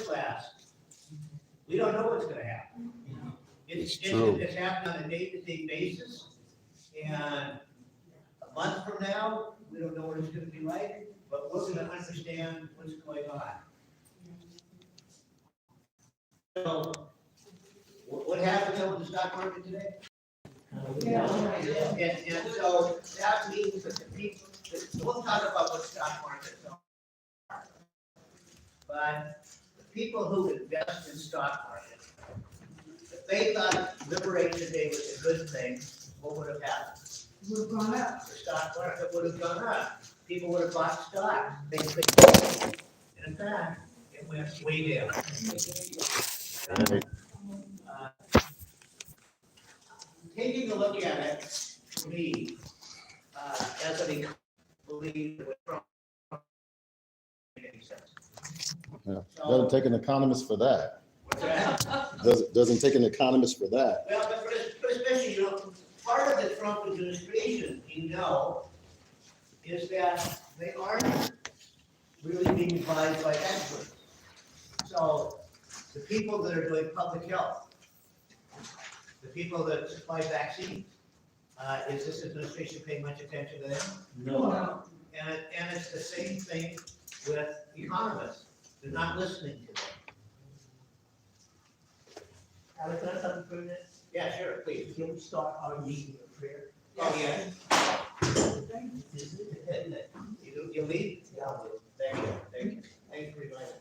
class, we don't know what's going to happen. It's happening on a day-to-day basis, and a month from now, we don't know what it's going to be like, but we're going to understand what's going on. So, what happened with the stock market today? And so that means that the people, we'll talk about what stock markets are, but the people who invest in stock markets, if they thought Liberation Day was a good thing, what would have happened? It would have gone up. The stock market would have gone up. People would have bought stock. In fact, it went way down. Taking a look at it, for me, as an economist, believe it would make any sense. Yeah. Doesn't take an economist for that. What's that? Doesn't take an economist for that. Well, but especially, part of the Trump administration, is that they aren't really being advised by experts. So the people that are doing public health, the people that supply vaccines, is this administration paying much attention to them? No. And it's the same thing with economists. They're not listening to them. Alex, can I have something for you? Yeah, sure, please. Can we start our meeting with prayer? Oh, yeah. You lead? Yeah, I will. Thank you. Thanks for reminding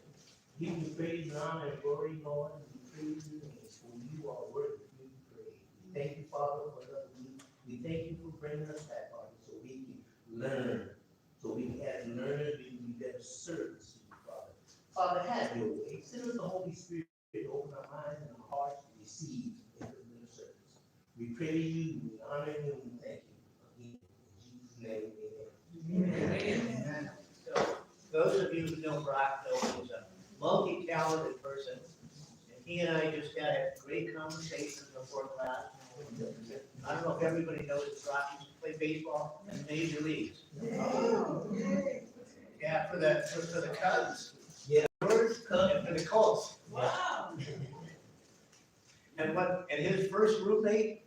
me. Give you praise and honor and glory, Lord, and we praise your name, for you are worthy to be praised. We thank you, Father, for another week. We thank you for bringing us back, Father, so we can learn. So we can, as learners, we can be better servants to you, Father. Father, have your way. Send us the Holy Spirit to open our minds and our hearts to receive in the service. We praise you, we honor you, and we thank you. In Jesus' name, amen. Amen. So, those of you who know Brock know he's a multi-talented person, and he and I just had a great conversation before class. I don't know if everybody knows that Brock used to play baseball in the major leagues. Yeah, for the Cubs. Yeah. Birds, and for the Colts. Wow. And his first roommate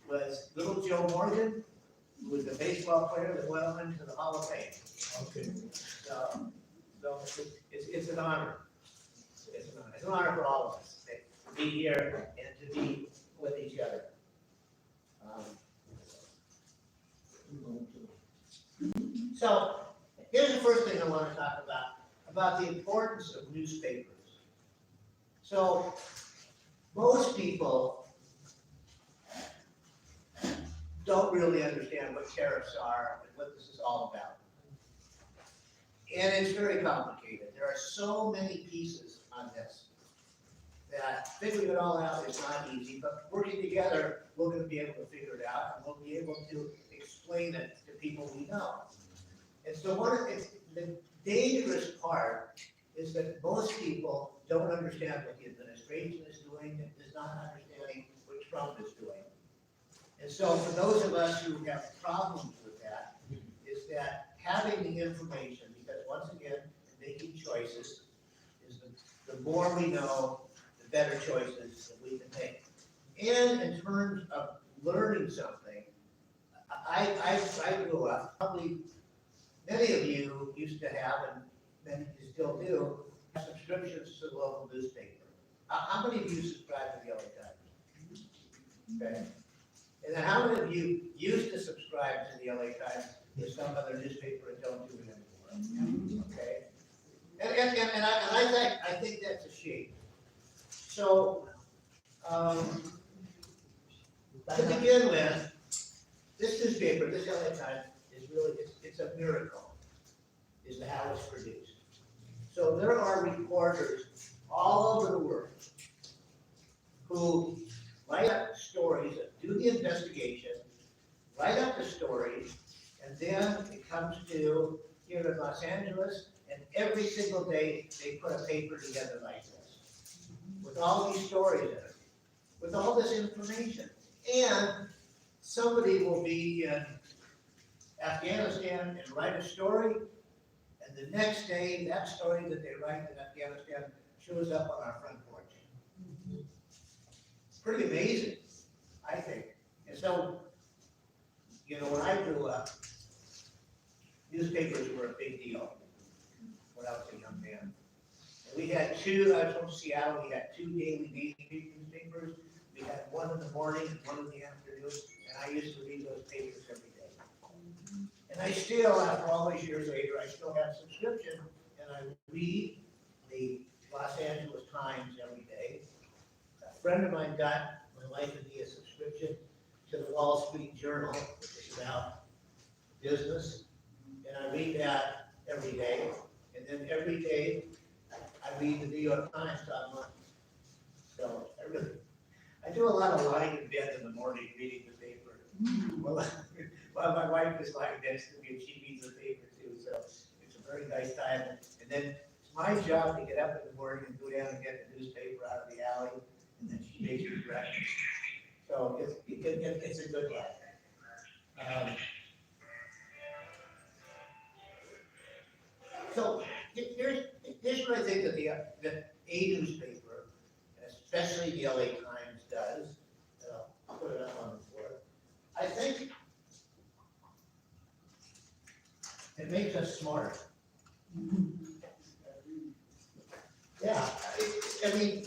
was little Joe Morgan, who was the baseball player that went on into the Hall of Fame. Okay. So it's an honor. It's an honor for all of us to be here and to be with each other. So here's the first thing I want to talk about the importance of newspapers. So most people don't really understand what tariffs are and what this is all about. And it's very complicated. There are so many pieces on this that figuring it all out is not easy, but working together, we're going to be able to figure it out, and we'll be able to explain it to people we know. And so the dangerous part is that most people don't understand what the administration is doing and is not understanding what Trump is doing. And so for those of us who have problems with that, is that having the information, because once again, making choices is the more we know, the better choices that we can make. And in terms of learning something, I grew up, probably many of you used to have, and many of you still do, have subscriptions to the local newspaper. How many of you subscribe to the LA Times? Okay. And then how many of you used to subscribe to the LA Times with some other newspaper and don't do it anymore? Okay. And I think that's a shame. So, to begin with, this newspaper, this LA Times, is really, it's a miracle, is how it's produced. So there are reporters all over the world who write up stories, do the investigation, write up the stories, and then it comes to here in Los Angeles, and every single day they put a paper together like this, with all these stories in it, with all this information. And somebody will be in Afghanistan and write a story, and the next day, that story that they write in Afghanistan shows up on our front porch. It's pretty amazing, I think. And so, you know, when I grew up, newspapers were a big deal when I was a young man. And we had two, I was from Seattle, we had two daily newspapers. We had one in the morning and one in the afternoon, and I used to read those papers every day. And I still, after all these years later, I still have subscription, and I read the Los Angeles Times every day. A friend of mine got my wife and me a subscription to the Wall Street Journal, which is about business, and I read that every day. And then every day, I read the New York Times online. So I do a lot of lying in bed in the morning reading the paper. While my wife is lying next to me and she reads the paper too, so it's a very nice time. And then it's my job to get up in the morning and go down and get the newspaper out of the alley, and then she makes me breakfast. So it's a good life. So here's what I think that a newspaper, especially the LA Times, does. I'll put it up on the board. I think it makes us smarter. Yeah, I mean,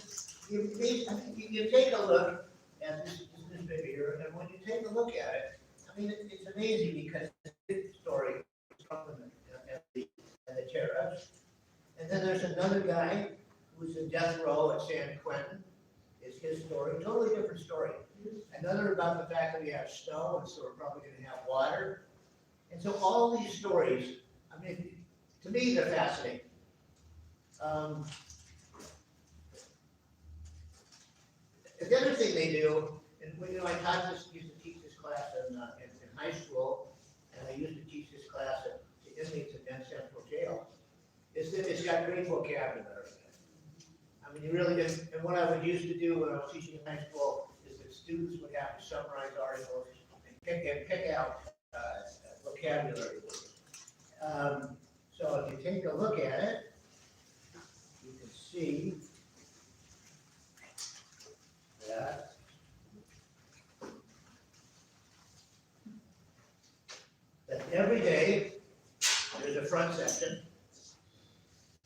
you take a look at this newspaper here, and when you take a look at it, I mean, it's amazing because this story is from the Tariffs. And then there's another guy who's in death row at San Quentin. Is his story, totally different story. Another about the fact that we have snow, and so we're probably going to have water. And so all these stories, I mean, to me, they're fascinating. The other thing they do, and when I used to teach this class in high school, and I used to teach this class to inmates at Penn Central Jail, is that it's got great vocabulary. I mean, you really didn't, and what I would used to do when I was teaching in high school is that students would have to summarize articles and pick out vocabulary words. So if you take a look at it, you can see that every day there's a front section.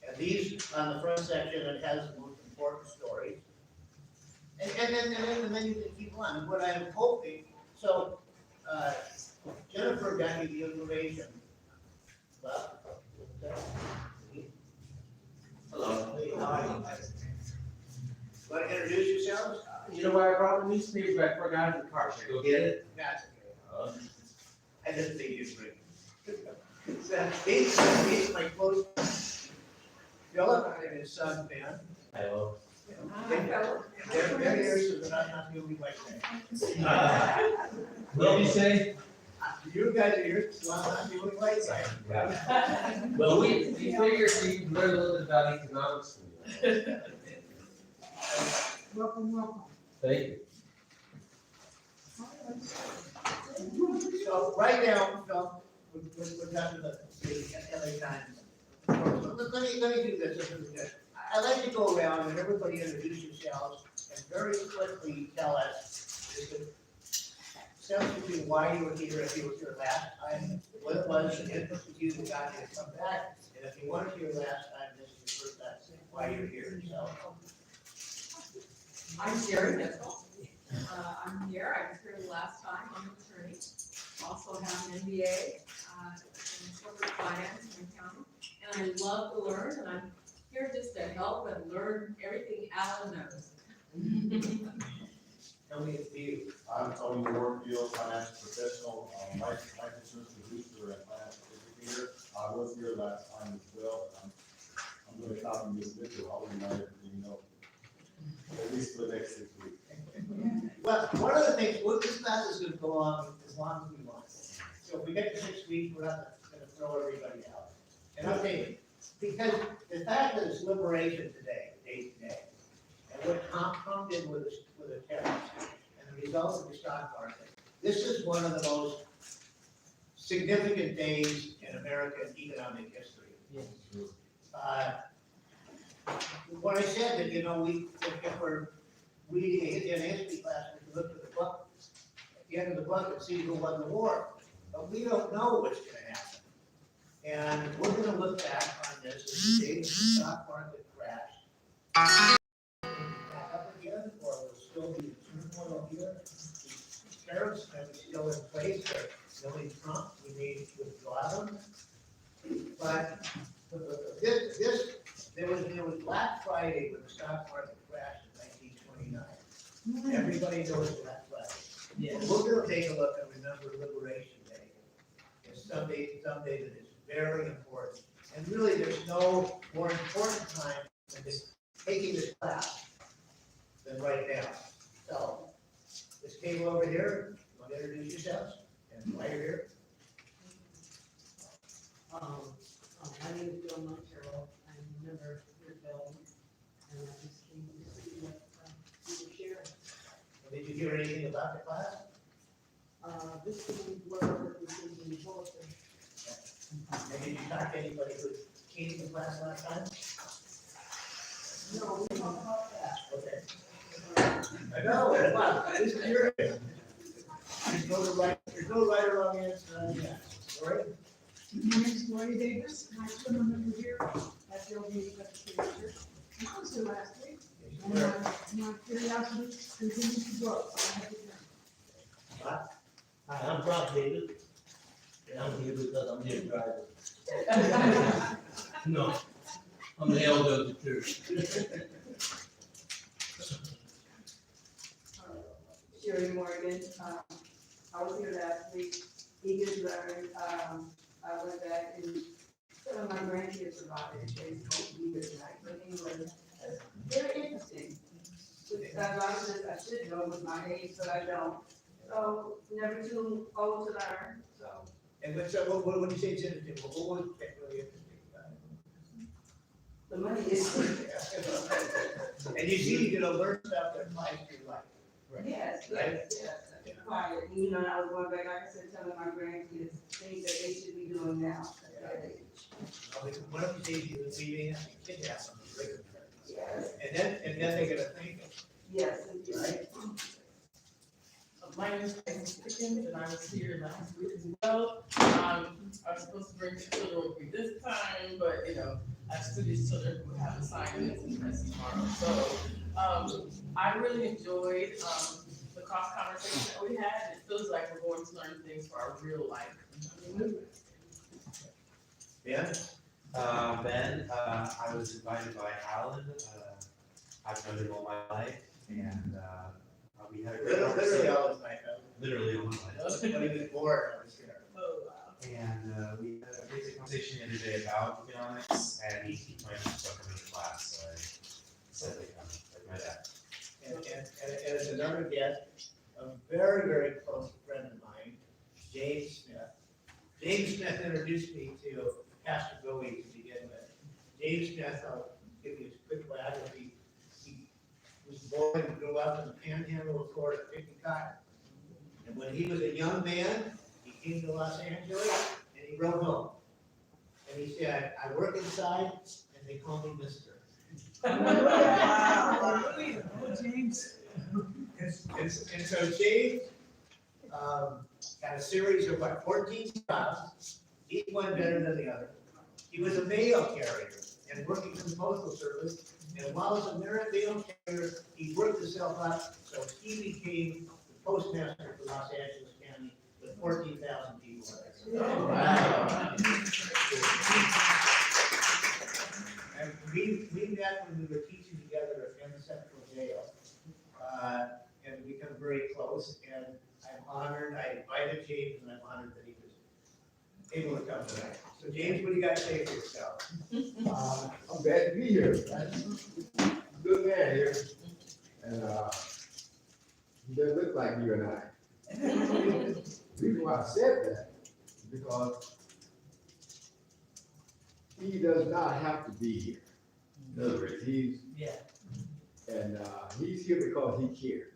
And these, on the front section, it has the most important stories. And then you can keep on. And what I'm hoping, so Jennifer got me the information. Well, Hello. Want to introduce yourselves? You know why I brought the newspaper? I forgot in the car. Should I go get it? That's okay. I didn't think you'd bring it. He's my close. Philip and his son Ben. Hello. They're here so that I'm not the only white man. What did you say? You guys are here, so I'm not the only white man. Well, we figured we could learn a little bit about economics from you. Welcome. Thank you. So right now, Phil, we're talking about the LA Times. Let me do this. I like to go around and everybody introduce yourselves and very quickly tell us the sense between why you were here, if you were here last time, what it was that interested you that got you to come back, and if you weren't here last time, this is your first time, why you're here. So I'm Sherry Mitchell. I'm here. I was here the last time. I'm an attorney. Also have an MBA in corporate finance and accounting. And I love to learn, and I'm here just to help and learn everything Alan knows. tell me it's you. I'm Tony Warfield, financial professional, licensed insurance producer and financial educator. I was here last time as well, but I'm going to copy this video. I'll remind everything you know, at least for the next 6 weeks. Well, one of the things, this class is gonna go on as long as we want. So if we get to 6 weeks, we're not gonna throw everybody out. And I'll tell you, because the fact that it's liberation today, day to day, and what Trump did with the tariffs, and the results of the stock market, this is one of the most significant days in American economic history. when I said that, if we're reading in history class, we can look at the book, at the end of the book and see who won the war. But we don't know what's gonna happen. And we're gonna look back on this as the day the stock market crashed. Back up again, or will still be a turmoil here? The tariffs that are still in place, but Billy Trump, we may withdraw them. But there was Black Friday when the stock market crashed in 1929. Everybody knows Black Friday. Yeah. We're gonna take a look and remember Liberation Day. It's someday that is very important. And really, there's no more important time than just taking this class than right now. So, this table over here, you want to introduce yourselves? And why you're here? My name is Bill Montero. I'm a member of Bel-Vue, and I just came to see what you were sharing. Did you hear anything about the class? This is where we can be bulletin. And did you talk to anybody who came to class last time? No, we talked about that. Okay. I know, wow, just curious. There's no right or wrong answer on that. Lori? My name is Gloria Davis, and I still remember here at Bel-Vue Presbyterian Church. I was here last week, and my curiosity continues to grow, so I have to learn. Hi, I'm Brock Davis, and I'm here because I'm here driving. No, I'm the elder of the church. Sherry Morgan, I was here last week, eager to learn. I went back and some of my grandkids survived it, they supposed to be here tonight, but anyway, very interesting. A lot of this I should know with my age, but I don't. So never too old to learn, so. And what would you say is interesting? What was really interesting about it? The money is. And you see, learn stuff that applies to your life. Yes, Right? yes. Quiet, and I was going back, like I said, telling my grandkids things that they should be doing now at that age. One of these days you was leaving, and kids have something great. Yes, And then they're gonna think it. yes. Right. My name is Pickens, and I was here last week as well. I was supposed to bring the children with me this time, but I have studious children who have assignments and tests tomorrow. So I really enjoyed the cross conversation that we had. It feels like we're going to learn things for our real life. Yeah? Ben, I was invited by Alan. I've known him all my life, and we had a great Literally conversation. all the time. Literally all my life. When he was born, I was here. Oh, wow. And we had a basic conversation the other day about economics, and he planned to start coming to class, so I said, like my dad. And as another guest, a very, very close friend of mine, James Smith. James Smith introduced me to Pastor Bowie to begin with. James Smith, I'll give you a quick biography. He was born and grew up in the Panhandle of Florida, picking cotton. And when he was a young man, he came to Los Angeles and he wrote home. And he said, I work inside and they call me Mister. Wow. Oh, James. And so James had a series of 14 jobs, each one better than the other. He was a mail carrier and working for the Postal Service. And while as a mail carrier, he worked himself up, so he became the postmaster for Los Angeles County with 14,000 people. Oh, wow. And we met when we were teaching together at Penn Central Jail, and we become very close. And I'm honored. I invited James, and I'm honored that he was able to come tonight. So James, what do you got to say for yourself? I'm glad to be here. Good man here. And he doesn't look like you and I. The reason why I said that is because he does not have to be here. In other words, he's here because he cares.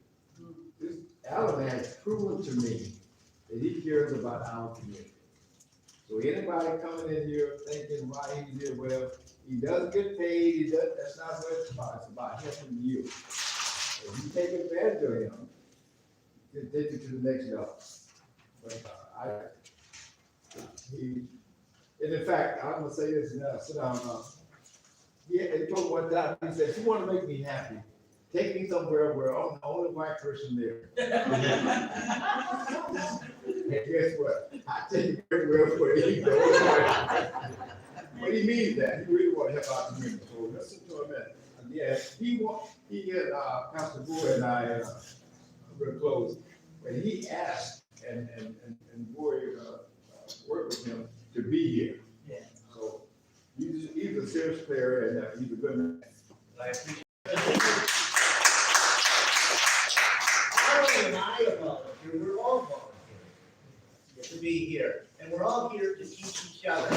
This Alan has proven to me that he cares about our community. So anybody coming in here thinking why he's here, well, he does get paid, he does, that's not what it's about helping you. If you take advantage of him, he'll take you to the next level. But, and in fact, I'm gonna say this now, sit down now. He told me one time, he said, if you wanna make me happy, take me somewhere where I'm the only white person there. And guess what? I take you everywhere where he's the only white person. But he means that, he really wanna help out the community, so listen to him, and yeah, he had, Pastor Buie and I, real close, when he asked, and Buie, worked with him to be here. Yeah. So, he's a serious player, and he's a good man. I appreciate it. Not only am I a volunteer, we're all volunteers to be here, and we're all here to teach each other.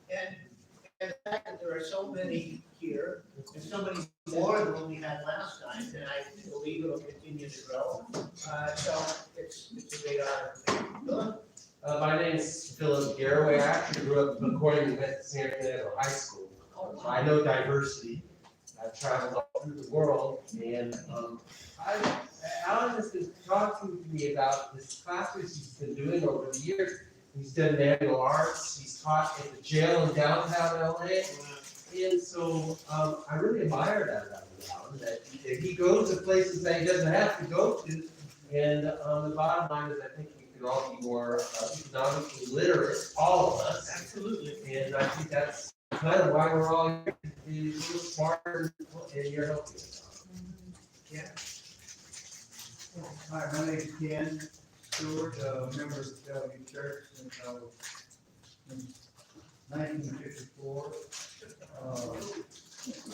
And the fact that there are so many here, and so many more than what we had last time, and I believe it'll continue to grow. So it's a great honor. Good. My name is Philip Garraway. I actually grew up according to San Fernando High School. So I know diversity. I've traveled all through the world, and Alan has been talking to me about his classes he's been doing over the years. He's done manual arts. He's taught at the jail in downtown LA. And so I really admire that about Alan, that he goes to places that he doesn't have to go to. And the bottom line is, I think we can all be more economically literate, all of us. Absolutely. And I think that's kind of why we're all here, to be a little smarter, and you're helping us. Yeah. Hi, my name is Ken Stewart, member of the Bel-Vue Church since I was in 1954. I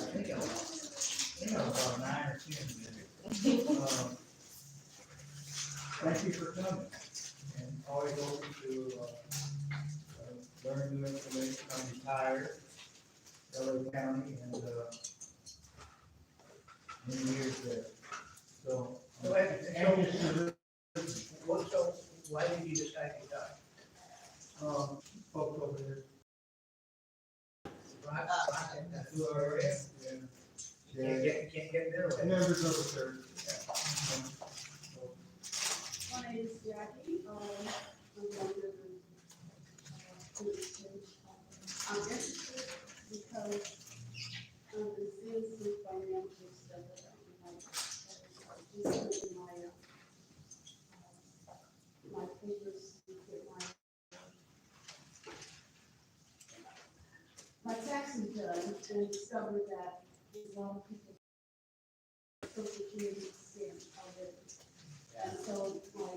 think I was about 9 or 10. Thank you for coming, and always open to learn new information. I'm retired, LA County, and many years there. So, So why did you decide to die? folks over there. Right, that's who are in. Can't get there. Members of the church. My name is Jackie, I'm one of the church. I'm interested because there's some financial stuff that I just in my papers to get my taxes done and discovered that a lot of people social security stamps already. And so my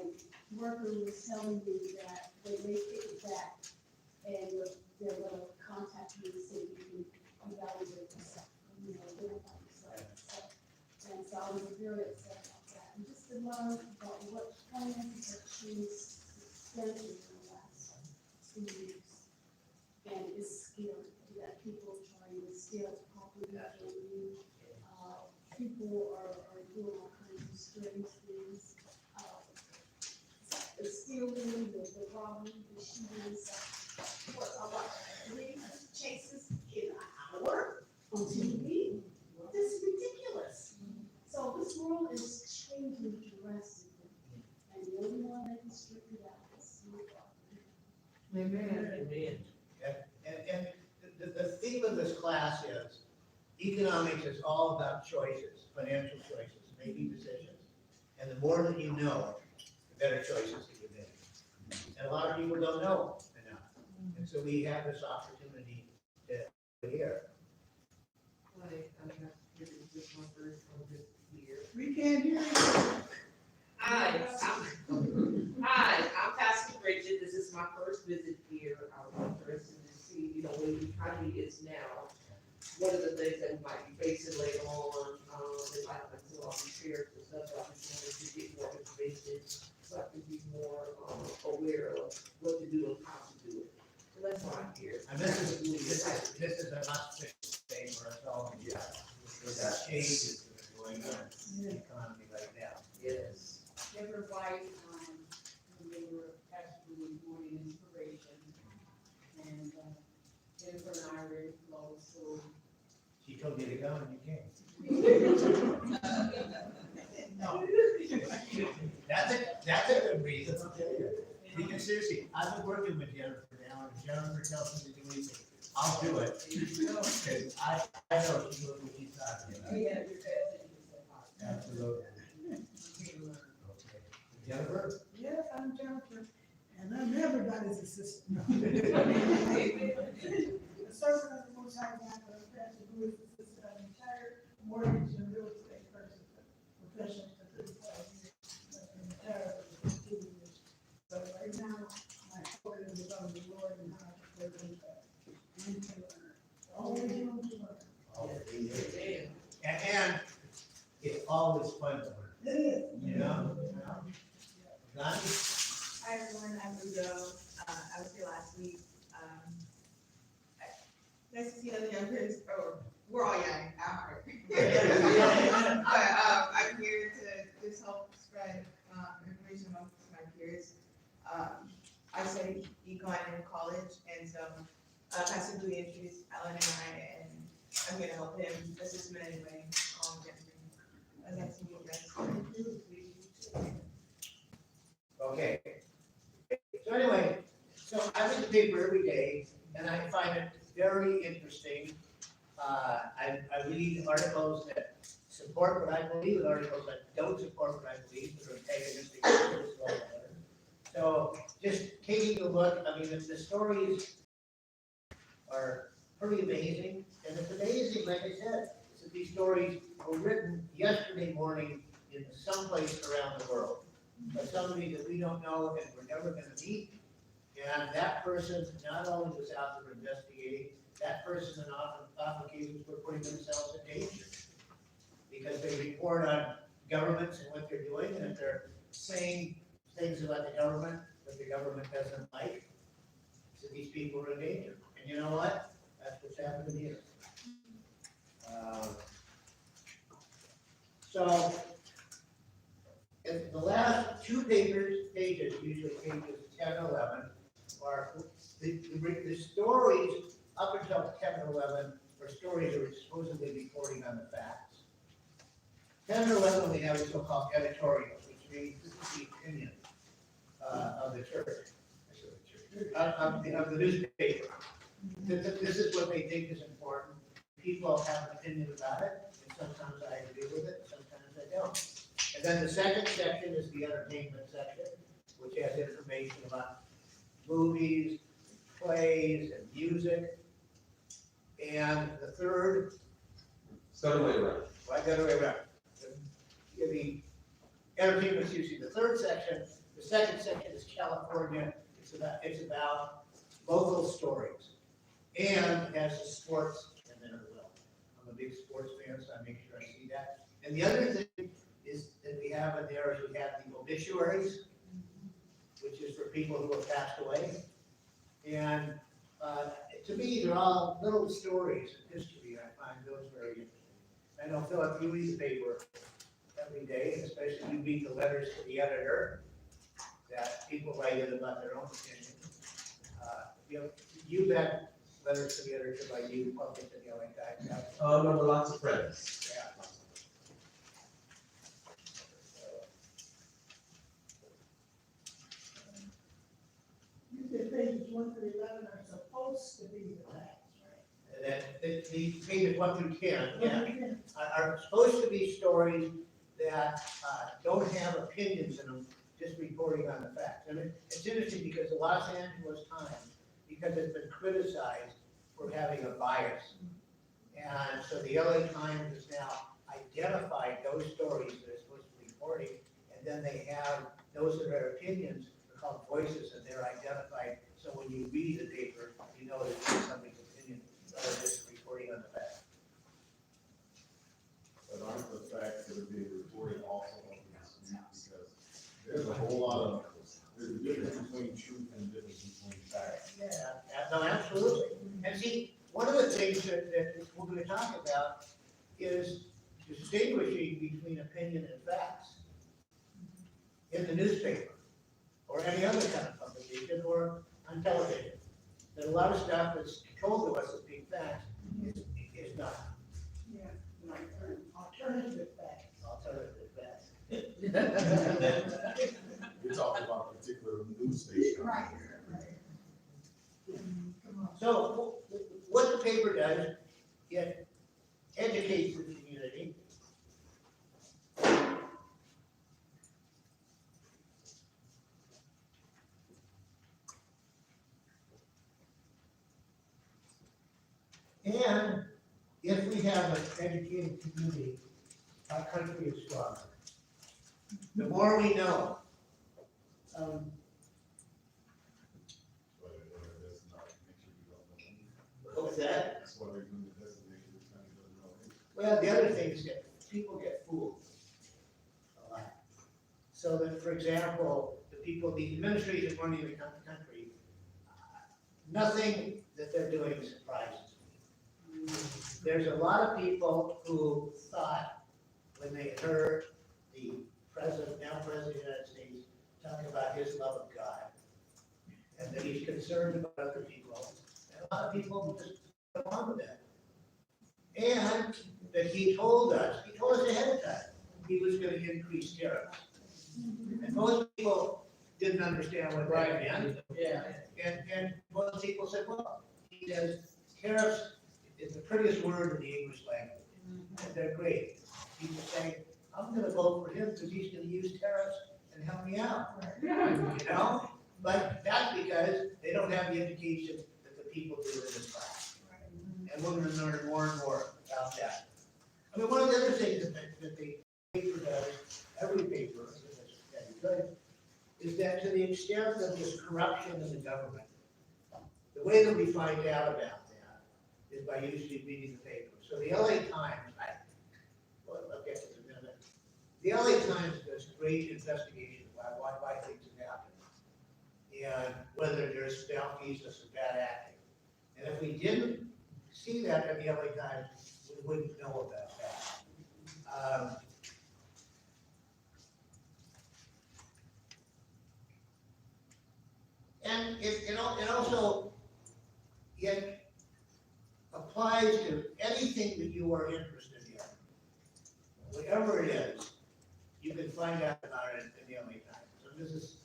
worker was telling me that they may take it back and they're gonna contact me and say you can evaluate yourself, identify yourself. And so I was very upset about that. And just to learn about what finances have changed substantially in the last 2 years. And it's scary that people are trying to steal property from you. People are doing all kinds of strange things. The stealing, the robbery, the shootings, three chases in an hour on TV. This is ridiculous. So this world is changing drastically, and the only one that can straighten it out is you. Amen. And the theme of this class is, economics is all about choices, financial choices, making decisions. And the more that you know, the better choices that you make. And a lot of people don't know enough. And so we have this opportunity to hear. Hi, I'm this is my first one this year. We can't hear you. Hi, I'm Pastor Bridget. This is my first visit here. I'm interested to see, when the economy is now, what are the things that we might be facing later on, and like I'll be sharing some stuff, I just wanted to get more information, so I can be more, aware of what to do and how to do it. So that's why I'm here. And this is a must thing for us all. Yeah. With the changes that are going on in the economy right now. Yes. They were right, when they were actually wanting inspiration. Jennifer and I are very close, so. She told you to come and you came. No. That's a good reason. Because seriously, I've been working with Jennifer now, and if Jennifer tells me to do anything, I'll do it. Because I know she knows what she's talking about. Yeah, you're good. Absolutely. Jennifer? Yes, I'm Jennifer, and I'm everybody's assistant. The servant of the Most High God, but I'm Pastor Buie's assistant. I'm retired mortgage and real estate person, professional for 35 years. I'm retired for 15 years. But right now, my focus is on the Lord and how to play them back. And to learn. Always room to learn. And it's always fun to learn, It is. you know? Donnie? Hi everyone, I'm Udo. I was here last week. Nice to see other young kids. Oh, we're all young. I'm hard. But I'm here to just help spread information amongst my peers. I studied econ in college, and so Pastor Bel-Vue introduced Alan and I, and I'm here to help him assist him in any way. I'd like to meet you guys. Okay. So anyway, so I read the paper every day, and I find it very interesting. I read articles that support what I believe, and articles that don't support what I believe, that are antagonistic. So just taking a look, I mean, the stories are pretty amazing, and it's amazing, like I said, that these stories were written yesterday morning in someplace around the world. But somebody that we don't know and we're never gonna meet. And that person not only was out there investigating, that person in often cases were putting themselves in danger. Because they report on governments and what they're doing, and if they're saying things about the government that the government doesn't like, so these people are in danger. And you know what? That's what's happening here. So, in the last two pages, usually pages 10 and 11, are the stories up until 10 and 11 are stories that are supposedly reporting on the facts. 10 and 11, we have a so-called editorials, which means this is the opinion of the church, of the newspaper. This is what they think is important. People have an opinion about it, and sometimes I agree with it, sometimes I don't. And then the second section is the entertainment section, which has information about movies, plays, and music. And the third. It's the other way around. Well, the other way around. The entertainment, excuse me, the third section, the second section is California. It's about local stories. And it has the sports in there as well. I'm a big sports fan, so I make sure I see that. And the other thing is that we have in there is we have the obituaries, which is for people who have passed away. And to me, they're all little stories of history. I find those very interesting. I know, Philip, you read the paper every day, especially you read the letters to the editor that people write in about their own opinion. You've had letters to the editor by you, published in the LA Times. Remember lots of friends. Yeah. You said pages 1 through 11 are supposed to be the facts, right? That the pages 1 through 10, 1 yeah, through 10. are supposed to be stories that don't have opinions in them, just reporting on the facts. And it's interesting because the Los Angeles Times, because it's been criticized for having a bias. And so the LA Times has now identified those stories that are supposed to be reporting, and then they have those that are opinions, they're called voices, and they're identified. So when you read the paper, you know that it's somebody's opinion, rather than just reporting on the facts. But aren't the facts that are being reported also on this news, because there's a whole lot of, there's a difference between truth and a difference between facts. Yeah, no, absolutely. And see, one of the things that we're going to talk about is distinguishing between opinion and facts in the newspaper or any other kind of publication or on television. that a lot of stuff that's told to us as being facts is not. Yeah, alternative facts. Alternative facts. You're talking about a particular news station. Right, right. Come on. So what the paper does, it educates the community. And if we have an educated community, our country is stronger. The more we know. But that's not, make sure you don't know. What was that? That's why they're doing the destination, this country doesn't know. Well, the other thing is that people get fooled a lot. So that, for example, the administration running the country, nothing that they're doing surprises me. There's a lot of people who thought when they heard the now President of the United States, talk about his love of God, and that he's concerned about other people, and a lot of people just go on with that. And that he told us ahead of time, he was gonna increase tariffs. And most people didn't understand what that meant. Yeah. And most people said, well, he says tariffs is the prettiest word in the English language, and they're great. People say, I'm gonna vote for him because he's gonna use tariffs and help me out, you know? But that's because they don't have the education that the people do in this class. And we're gonna learn more and more about that. I mean, one of the other things that the paper does, every paper, that's good, is that to the extent that there's corruption in the government, the way that we find out about that is by usually reading the paper. So the LA Times, I'll get to it in a minute. The LA Times does great investigation about why things have happened, and whether there's malfeasance or bad acting. And if we didn't see that in the LA Times, we wouldn't know about that. And it also applies to anything that you are interested in. Whatever it is, you can find out about it in the LA Times. So this is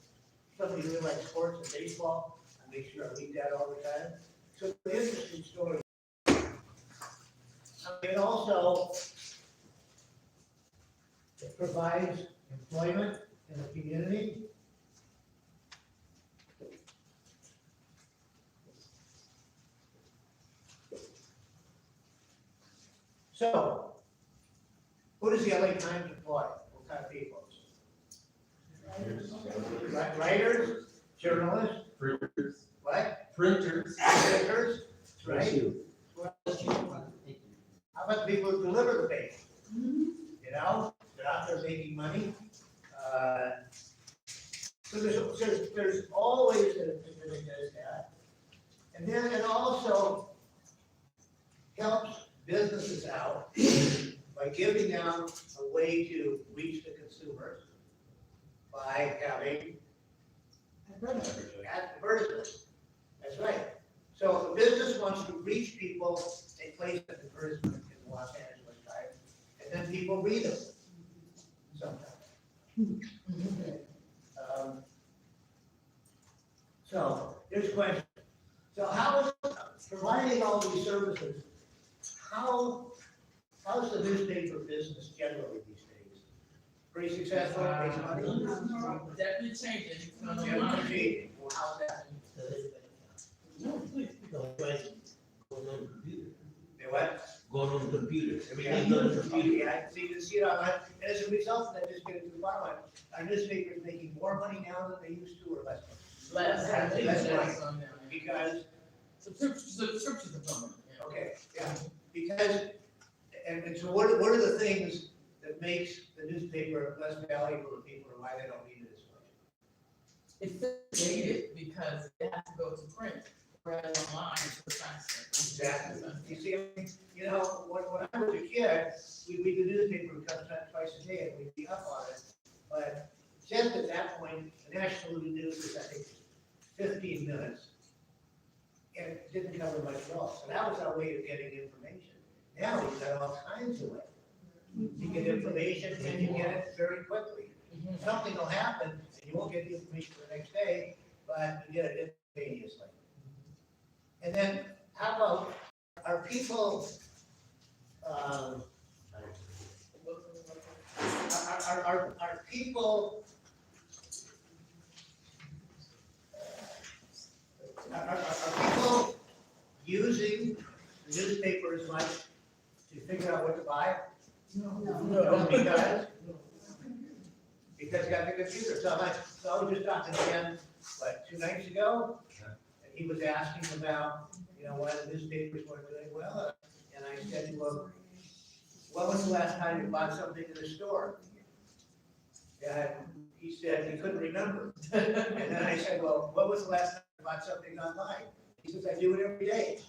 somebody who really likes sports and baseball. I make sure I read that all the time. So it's an interesting story. It also provides employment in the community. So, who does the LA Times employ? What kind of people? Writers, journalists, Printers. what? Printers. Editors, right? How about the people who deliver the paper? You know, they're out there making money. So there's always that it does that. And then it also helps businesses out by giving them a way to reach the consumers by having advertisements. That's right. So if a business wants to reach people, they place an advertisement in the Los Angeles Times, and then people read them sometimes. So here's a question. So how is providing all these services, how's the newspaper business generally these days? Pretty successful, makes money? Definitely changing. It's gonna be Definitely mine. changing. Well, how's that? No, please, don't try to go on the computer. They what? Go on the computer. Yeah, Everything's on the computer. yeah, so you can see it online, and as a result of that, just get it to the bottom line, our newspaper is making more money now than they used to, or less money. Last time, That's last right. on there. Because, Subscriptions are coming. okay, yeah, because, and so what are the things that makes the newspaper less valuable to people, or why they don't read it as much? It's dated because it has to go to print, whereas online it's faster. Exactly. You see, you know, when I was a kid, we'd read the newspaper a couple times, twice a day, and we'd be up on it. But just at that point, the national news is, I think, 15 minutes. And cover much at all. So that was our way of getting information. Now we've got all kinds of ways. You get information and you get it very quickly. Something will happen and you won't get the information the next day, but you get it instantaneously. And then how about, are people, are people, are people using the newspaper as much to figure out what to buy? No. Because you got the computer. So I was just talking to Ken, 2 nights ago, and he was asking about, why the newspapers weren't doing well. And I said, well, when was the last time you bought something in the store? And he said he couldn't remember. And then I said, well, when was the last time you bought something online? He says, I do it every day.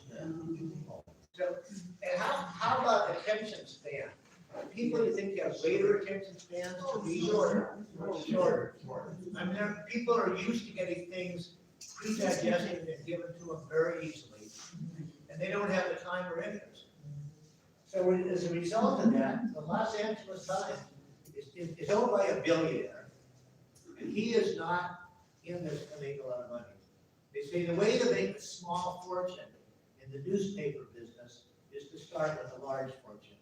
So, and how about attention span? People, you think have greater attention spans to be shorter. I mean, people are used to getting things pre-digested and given to them very easily. And they don't have the time or interest. So as a result of that, the Los Angeles Times is owned by a billionaire. And he is not in this to make a lot of money. They say the way to make a small fortune in the newspaper business is to start with a large fortune.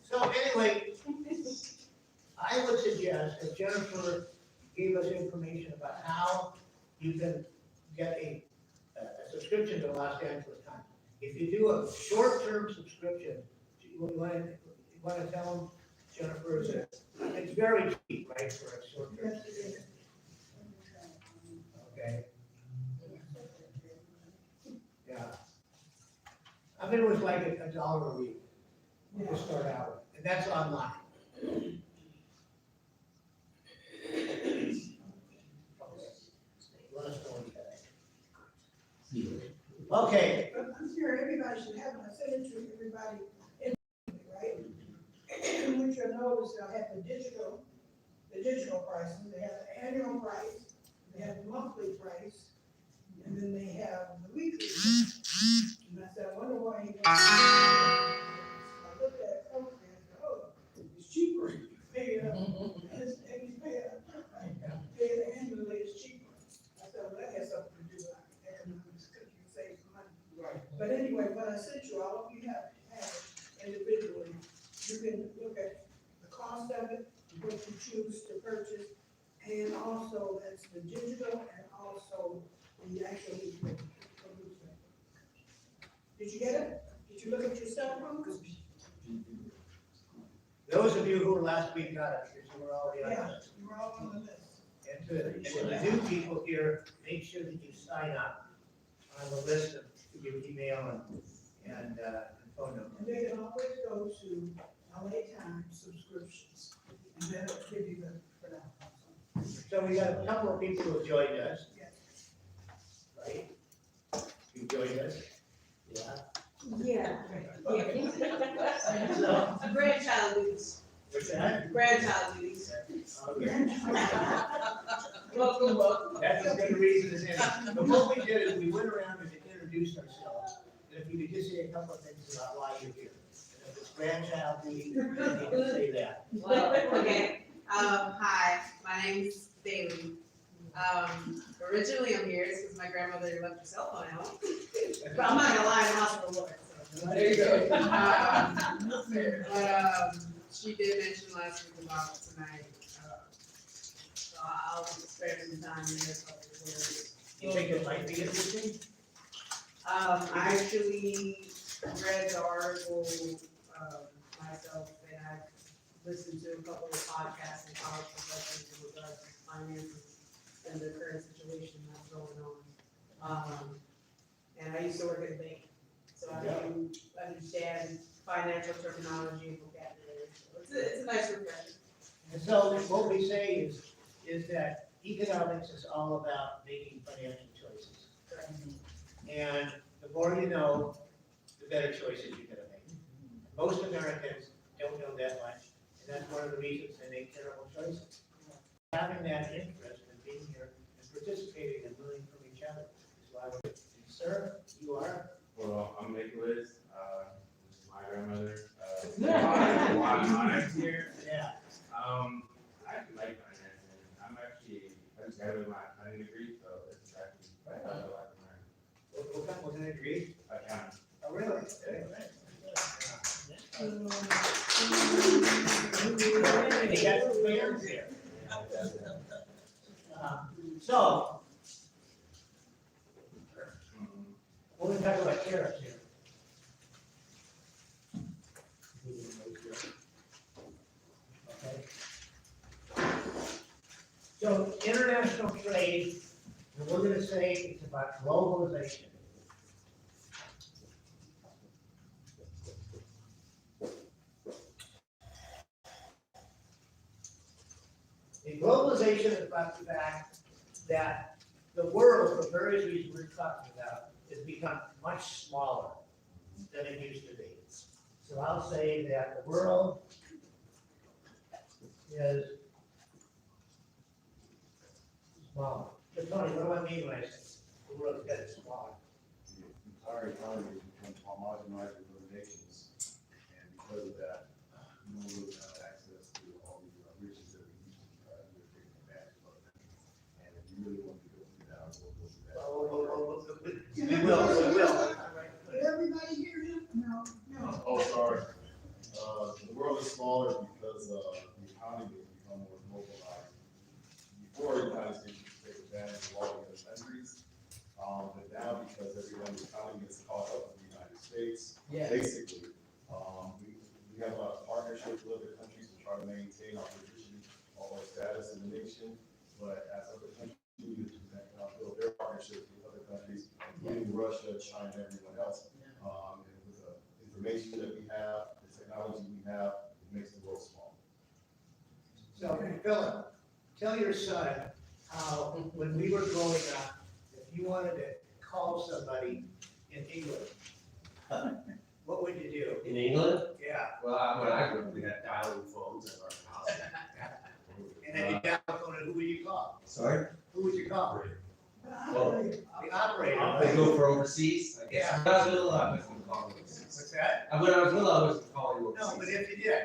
So anyway, I would suggest that Jennifer gave us information about how you can get a subscription to the Los Angeles Times. If you do a short-term subscription, you want to tell them, Jennifer, it's very cheap, right, for a short-term subscription? Okay. Yeah. I mean, it was like $1 a week to start out with, and that's online. Okay. I'm sure everybody should have, I said it to everybody, right? What you'll notice, they'll have the digital prices, they have the annual price, they have the monthly price, and then they have the weekly price. And I said, I wonder why he wants I looked at it closely and said, oh, it's cheaper. Pay it up. And you pay it annually, it's cheaper. I said, well, that has something to do with economics, because you save money. Right. But anyway, what I sent you, all of you have individually, you can look at the cost of it, what you choose to purchase, and also that's the digital and also the actual newspaper. Did you get it? Did you look at your cell phone? Those of you who were last week got it, because you were already on Yeah, this. you were all on the list. And to the new people here, make sure that you sign up on the list of your email and phone number. And they can always go to LA Times subscriptions, and that'll give you the, for that. So we got a couple of people who have joined us. Yes. Right? You joined us? Yeah. Yeah. So, Grandchild duties, what's that? grandchild duties. Okay. Welcome. That's as good a reason as any. But what we did is we went around and introduced ourselves. And if you could just say a couple of things about why you're here. And if it's grandchild duty, you can say that. Well, okay, hi, my name's Bailey. Originally I'm here because my grandmother left her cell phone out, but I'm not gonna lie, I'm hospital work, so. There you go. But, she did mention last week about tonight, so I'll spare some time in this. You think it might be interesting? I actually read the article, myself, and I've listened to a couple of podcasts and college professors in regards to finances and the current situation that's going on. And I used to work at a bank, so I do understand financial terminology and vocabulary, so it's a nice refresher. And so what we say is that economics is all about making financial choices. And the more you know, the better choices you're gonna make. Most Americans don't know that much, And that's one of the reasons they make terrible choices. Having that interest in being here and participating and learning from each other is why we're, sir, you are? Well, I'm Nicholas, this is my grandmother, why I'm here. Yeah. I actually like financing, I just graduated my accounting degree, so it's actually, I like to learn. What kind of degree? Accounting. Oh, really? Okay, right. You got some fans here. So, we're gonna talk about tariffs here. Okay. So, international trade, and we're gonna say it's about globalization. And globalization is about the fact that the world, for various reasons we're talking about, has become much smaller than it used to be. So I'll say that the world is smaller. But Tony, what do I mean when I say the world is getting smaller? The entire economy has become homogenized with other nations, and because of that, no one really has access to all the riches that we used to do taking advantage of other countries. And if you really want to go through that, we'll go through that. We will. Did everybody hear him? No. Oh, sorry. The world is smaller because the economy has become more globalized. Before, the United States used to take advantage of all the other countries. But now, because everyone's economy is caught up with the United States, basically, we have a lot of partnerships with other countries to try to maintain our position or our status in the nation. But as other countries continue to build their partnerships with other countries, including Russia, China, and everyone else, and with the information that we have, the technology we have, it makes the world small. So, Philip, tell your son how, when we were growing up, if you wanted to call somebody in England, what would you do? In England? Yeah, Well, when I grew up, we had dial-in phones at our house. and then you telephone, and who would you call? Sorry? Who would you call? Well, The operator, they right? go for overseas, I guess. Yeah. When I was little, I wasn't calling overseas. What's that? When I was little, I wasn't calling overseas. No, but if you did,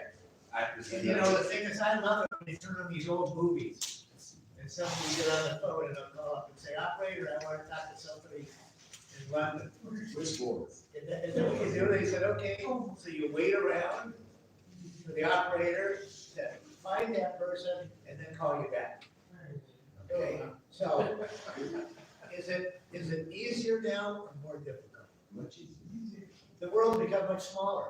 I presume and you that- know, the thing is, I love it when you turn on these old movies, and somebody get on the phone and they'll call up and say, operator, I want to talk to somebody in London. Switchboard. And then what you do, they said, okay, so you wait around for the operator to find that person and then call you back. Okay, so is it easier now or more difficult? Much easier. The world's become much smaller.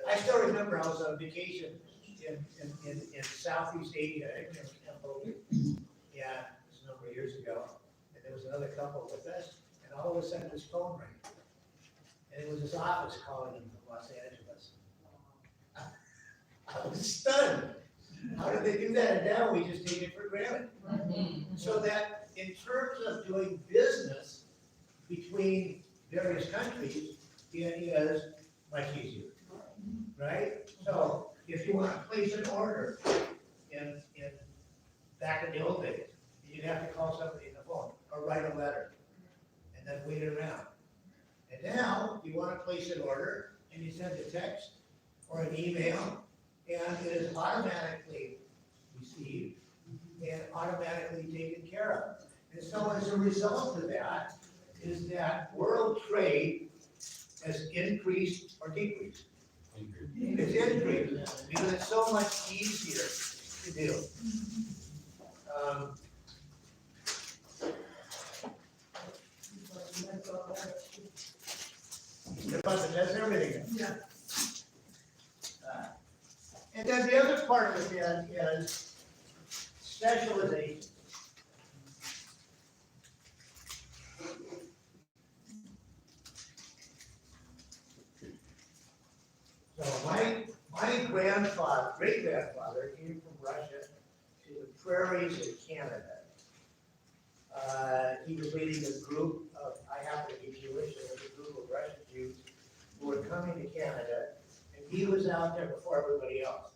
I still remember I was on vacation in Southeast Asia, I think it was Cambodia. Yeah, it was a number of years ago, and there was another couple with us, and all of a sudden his phone rang. And it was his office calling him from Los Angeles. I was stunned. How did they do that? And now we just take it for granted. So that in terms of doing business between various countries, it is much easier, right? So if you want to place an order in back in the old days, you'd have to call somebody on the phone or write a letter and then wait around. And now you want to place an order and you send a text or an email and it is automatically received and automatically taken care of. And so as a result of that, is that world trade has increased or decreased? It's increased because it's so much easier to do. That's everything. Yeah. And then the other part of it then is specialization. So my grandfather, great-grandfather came from Russia to the prairies of Canada. He was leading a group of, I happen to be Jewish, so it was a group of Russian Jews who were coming to Canada, and he was out there before everybody else.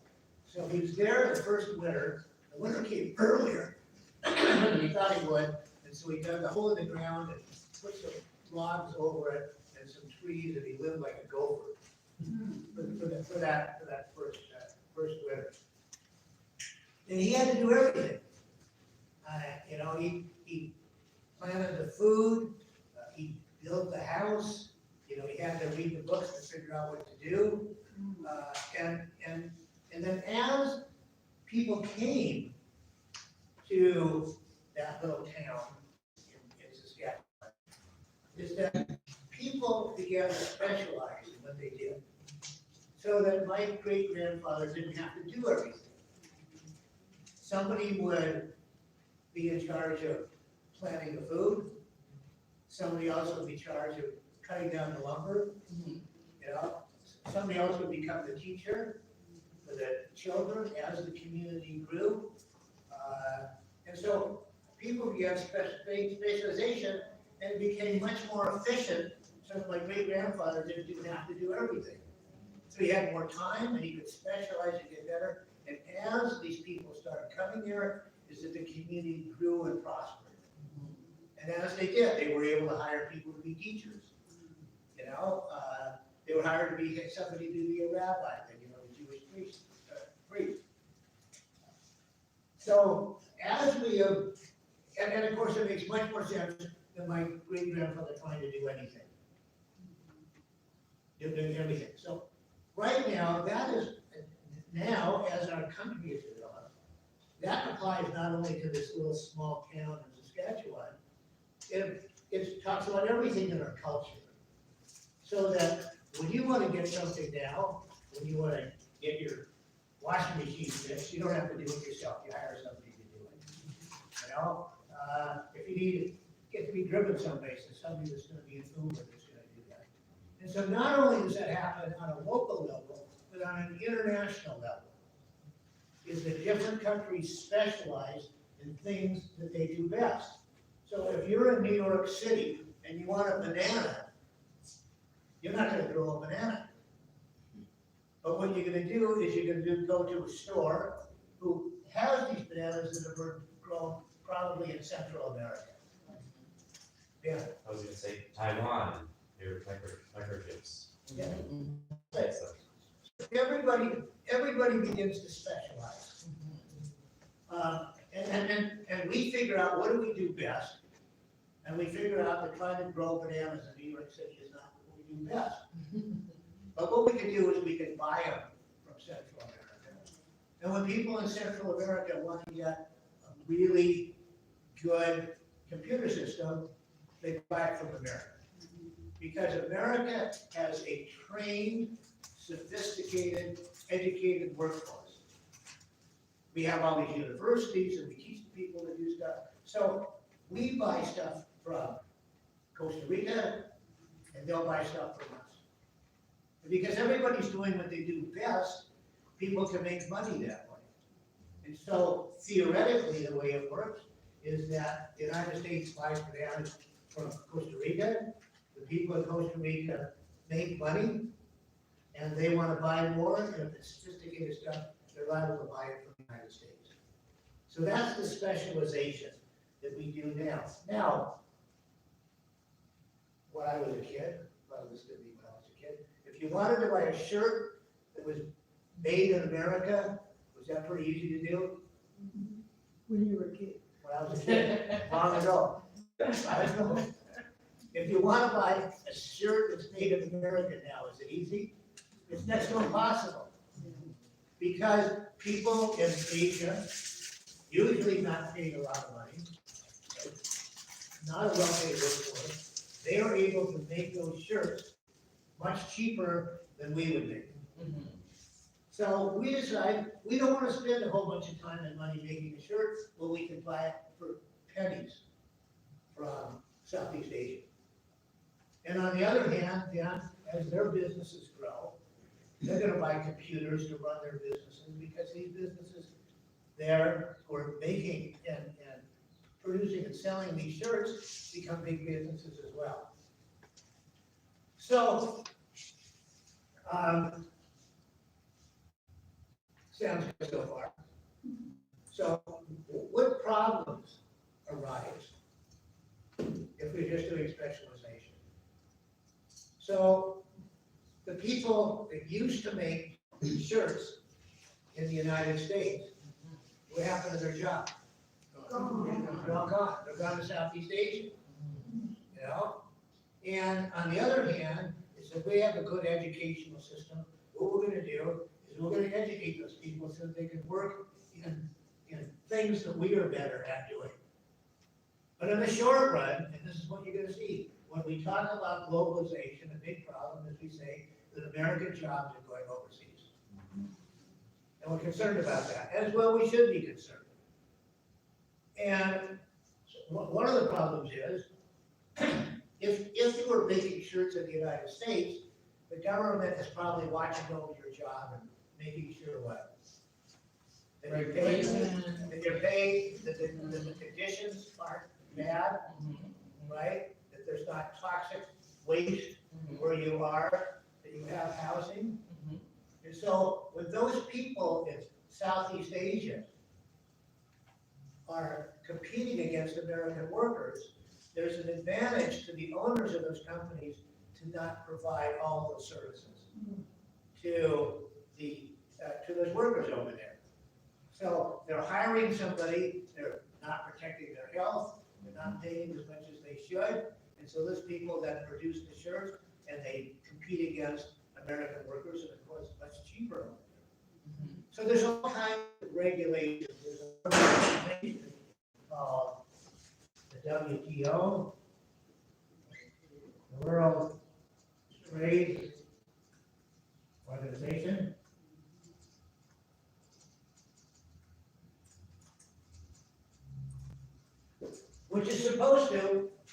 So he was there the first winter. The winter came earlier than he thought he would, and so he dug a hole in the ground and put some logs over it and some trees, and he lived like a gopher for that first winter. And he had to do everything. You know, he planted the food, he built the house, you know, he had to read the books to figure out what to do. And then as people came to that little town in Saskatchewan, is that people began to specialize in what they did. So that my great-grandfather didn't have to do everything. Somebody would be in charge of planting the food. Somebody else would be in charge of cutting down the lumber. You know, somebody else would become the teacher for the children as the community grew. And so people began specialization, and it became much more efficient, so that my great-grandfather didn't have to do everything. So he had more time, and he could specialize and get better. And as these people started coming there, is that the community grew and prospered. And as they did, they were able to hire people to be teachers. You know, they were hired to be somebody to be a rabbi, you know, a Jewish priest. So as we have, and of course it makes much more sense than my great-grandfather trying to do anything. Doing everything. So right now, that is, now as our country is developed, that applies not only to this little small town in Saskatchewan, it talks about everything in our culture. So that when you want to get something now, when you want to get your washing machine fixed, you don't have to do it yourself, you hire somebody to do it. You know, if you need get to be driven someplace, there's somebody that's going to be an Uber that's going to do that. And so not only does that happen on a local level, but on an international level, is that different countries specialize in things that they do best. So if you're in New York City and you want a banana, you're not going to grow a banana. But what you're going to do is you're going to go to a store who has these bananas that have grown probably in Central America. Yeah. I was gonna say Taiwan, their microchips. Yeah. So, Everybody begins to specialize. And we figure out what do we do best, and we figure out that trying to grow bananas in New York City is not what we do best. But what we can do is we can buy them from Central America. And when people in Central America want to get a really good computer system, they buy it from America. Because America has a trained, sophisticated, educated workforce. We have all these universities and we teach people to do stuff. So we buy stuff from Costa Rica and they'll buy stuff from us. Because everybody's doing what they do best, people can make money that way. And so theoretically, the way it works is that the United States buys bananas from Costa Rica, the people in Costa Rica make money, and they want to buy more, and if it's sophisticated stuff, they're liable to buy it from the United States. So that's the specialization that we do now. Now, when I was a kid, well, this didn't mean when I was a kid, if you wanted to buy a shirt that was made in America, was that pretty easy to do? When you were a kid. When I was a kid, long ago. If you want to buy a shirt that's made in America now, is it easy? It's next to impossible. Because people in Asia, usually not paying a lot of money, not a well-paid workforce, they are able to make those shirts much cheaper than we would make. So we decide, we don't want to spend a whole bunch of time and money making a shirt, but we can buy it for pennies from Southeast Asia. And on the other hand, as their businesses grow, they're going to buy computers to run their businesses because these businesses there who are making and producing and selling these shirts become big businesses as well. So, Sounds good so far. So what problems arise if we're just doing specialization? So the people that used to make shirts in the United States, what happened to their job? They're all gone. They're gone to Southeast Asia. You know? And on the other hand, is if we have a good educational system, what we're gonna do is we're gonna educate those people so that they can work in things that we are better at doing. But in the short run, and this is what you're gonna see, when we talk about globalization, a big problem is we say that American jobs are going overseas. And we're concerned about that, as well we should be concerned. And one of the problems is, if you were making shirts in the United States, the government is probably watching over your job and making sure what? That you're paid, that the conditions aren't bad, right? That there's not toxic waste where you are, that you have housing. And so when those people in Southeast Asia are competing against American workers, there's an advantage to the owners of those companies to not provide all those services to those workers over there. So they're hiring somebody, they're not protecting their health, they're not paying as much as they should, and so those people that produce the shirts and they compete against American workers, and of course much cheaper over there. So there's all kinds of regulations. There's an organization called the WTO, the World Trade Organization. Which is supposed to,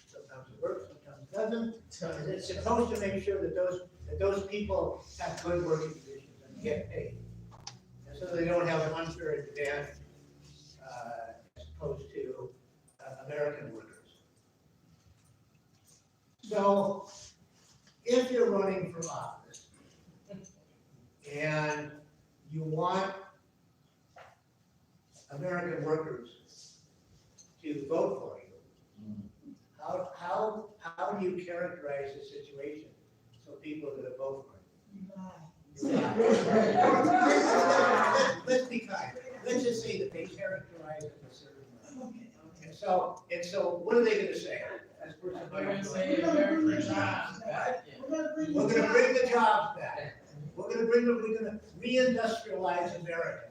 sometimes it works, sometimes it doesn't, and it's supposed to make sure that those people have good working conditions and get paid. And so they don't have an unfair advantage, as opposed to American workers. So, if you're running for office and you want American workers to vote for you, how do you characterize the situation so people are gonna vote for you? Let's be kind. Let's just say that they characterize it a certain way. And so what are they gonna say? This person They're might gonna go, say American jobs back. we're gonna bring the jobs back. We're gonna reindustrialize America.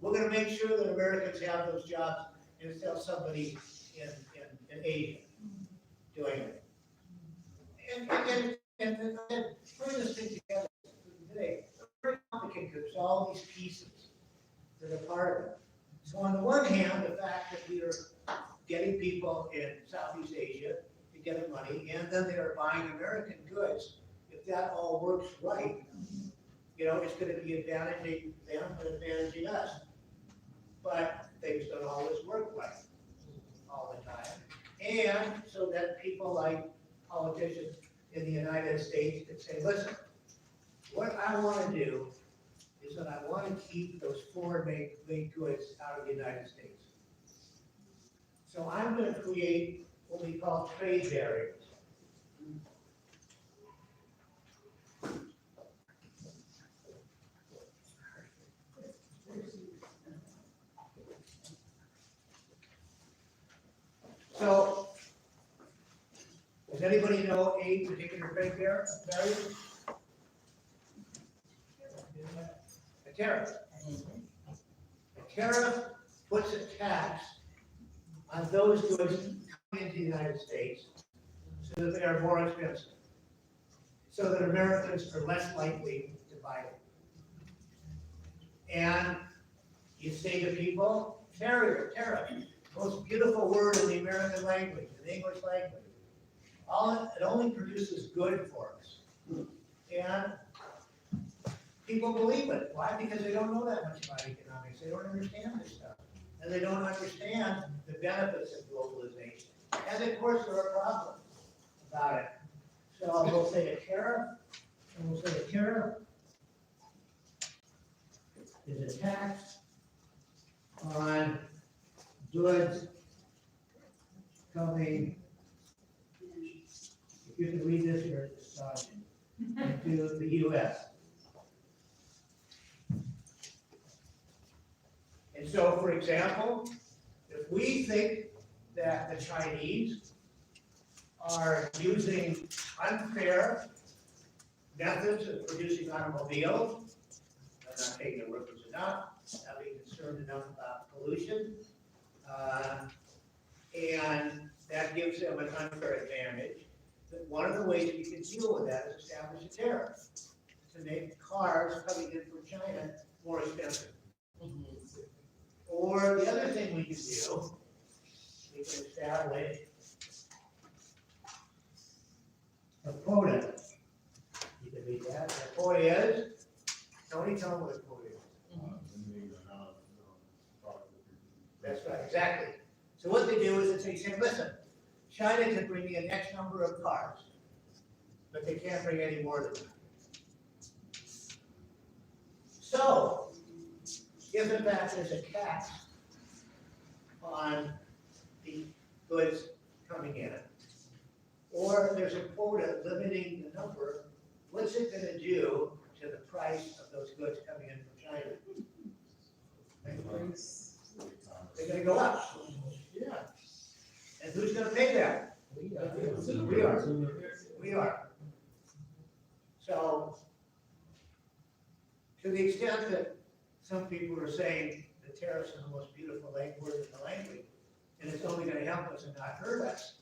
We're gonna make sure that Americans have those jobs instead of somebody in Asia doing it. And putting this thing together today, it's very complicated, there's all these pieces that are part of it. So on the one hand, the fact that we are getting people in Southeast Asia to get the money, and then they are buying American goods, if that all works right, you know, it's gonna be advantaging them and advantaging us. But things don't always work right all the time. And so that people like politicians in the United States can say, listen, what I want to do is that I want to keep those foreign-made goods out of the United States. So I'm going to create what we call trade barriers. So, does anybody know a particular trade barrier? A tariff. A tariff puts a tax on those goods coming into the United States so that they are more expensive, so that Americans are less likely to buy them. And you say to people, tariff, most beautiful word in the American language, in the English language. It only produces good for us. And people believe it. Why? Because they don't know that much about economics. They don't understand this stuff. And they don't understand the benefits of globalization. And of course, there are problems about it. So we'll say a tariff, and we'll say a tariff is a tax on goods coming, if you can read this here, it's astonishing, into the US. And so, for example, if we think that the Chinese are using unfair methods of producing automobiles, not paying their workers enough, not being concerned enough about pollution, and that gives them an unfair advantage, that one of the ways we can deal with that is establish a tariff to make cars coming in from China more expensive. Or the other thing we can do, we can establish a quota. You can read that. The quota is, Tony, tell them what a quota is. That's right, exactly. So what they do is they say, listen, China can bring in X number of cars, but they can't bring any more than that. So, if in fact there's a tax on the goods coming in, or there's a quota limiting the number, what's it gonna do to the price of those goods coming in from China? They're gonna go up. Yeah. And who's gonna pay that? We are. We are. So, to the extent that some people are saying the tariffs are the most beautiful word in the language, and it's only gonna help us and not hurt us,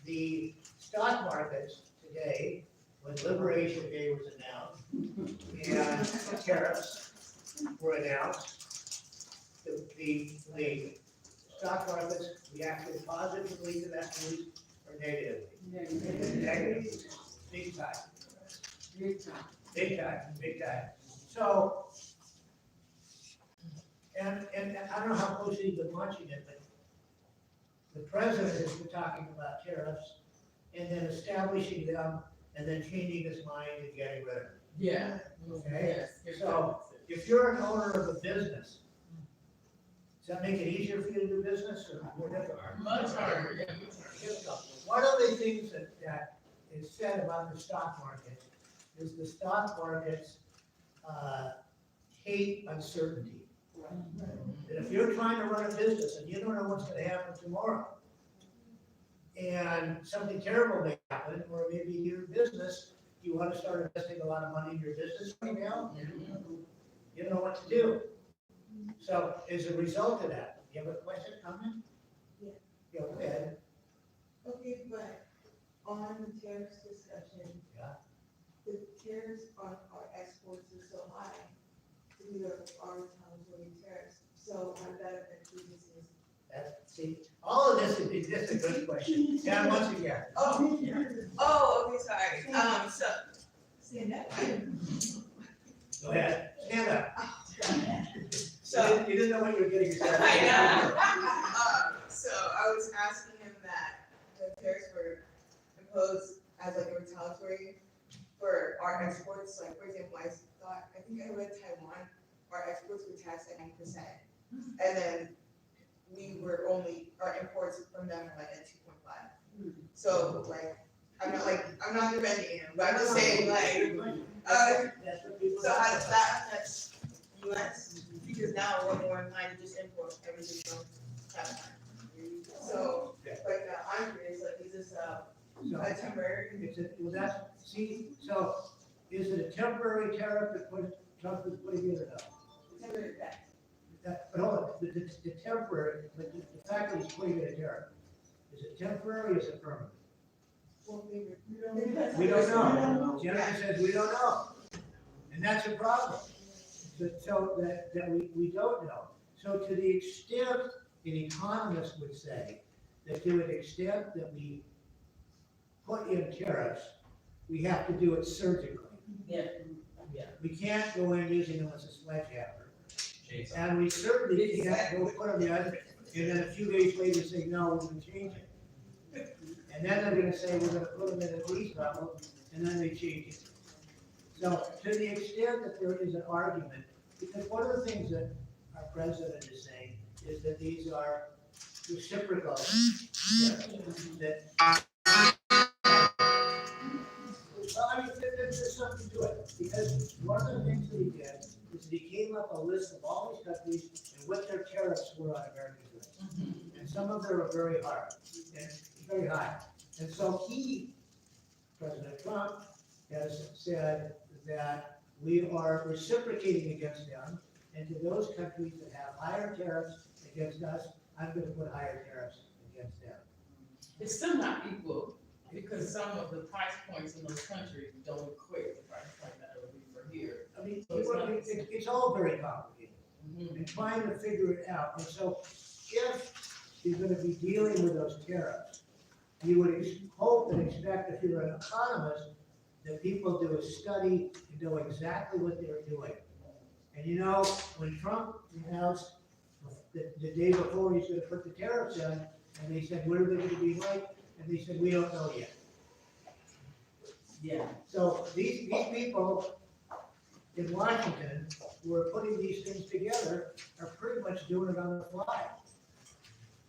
the stock markets today, when Liberation Day was announced, and the tariffs were announced, the stock markets reacted positively to that news or negatively? Negatively. Big time. Big time. Big time, big time. So, and I don't know how closely you've been watching it, but the president has been talking about tariffs and then establishing them and then changing his mind and getting rid of them. Yeah. Okay? Yes. So, if you're an owner of a business, does that make it easier for you to do business or more difficult? Much harder, yeah, much harder. One of the things that is said about the stock market is the stock markets hate uncertainty. And if you're trying to run a business and you don't know what's gonna happen tomorrow, and something terrible may happen, or maybe your business, you wanna start investing a lot of money in your business right now, you don't know what to do. So as a result of that, you have a question, comment? Yeah. Go ahead. Okay, but on the tariffs discussion. Yeah. The tariffs on our exports is so high, we are retaliatory tariffs, so I bet that businesses. See, all of this is just a good question. Yeah, once again. Oh, okay, sorry, so. Stand up. Go ahead, stand up. So. You didn't know what you were getting yourself. I know. So I was asking him that the tariffs were imposed as like a retaliatory for our exports, like for example, I think I read Taiwan, our exports were taxed at 9%. And then our imports from them were like at 2.5. So like, I'm not defending him, but I'm just saying like, so how does that affect US? Because now we're more inclined to just import everything from China. So, like, I'm curious, like, is this a temporary? So is it a temporary tariff that Trump is putting in or not? Temporary tax. But hold on, the temporary, but the fact that he's putting in a tariff, is it temporary or is it permanent? Well, We don't know. Jennifer says we don't know. And that's a problem. So that we don't know. So to the extent an economist would say that to an extent that we put in tariffs, we have to do it surgically. Yeah. We can't go in using them as a sledgehammer. And we certainly can't go put them in, and then a few days later say, no, we're gonna change it. And then they're gonna say, we're gonna put them in at least level, and then they change it. So to the extent that there is an argument because one of the things that our president is saying is that these are reciprocal. That, well, I mean, there's something to it, because one of the things that he did is that he came up a list of all these countries and what their tariffs were on American goods. And some of them are very hard, and very high. And so he, President Trump, has said that we are reciprocating against them, and to those countries that have higher tariffs against us, I'm gonna put higher tariffs against them. It's still not equal, because some of the price points in those countries don't equate the price point that it would be for here. I mean, So it's not- it's all very complicated, Mhm. and trying to figure it out. And so if you're gonna be dealing with those tariffs, you would hope and expect, if you're an economist, that people do a study and know exactly what they're doing. And you know, when Trump announced the day before he's gonna put the tariffs in, and they said, what are they gonna be like? And they said, we don't know yet. Yeah. So these people in Washington who are putting these things together are pretty much doing it on the fly.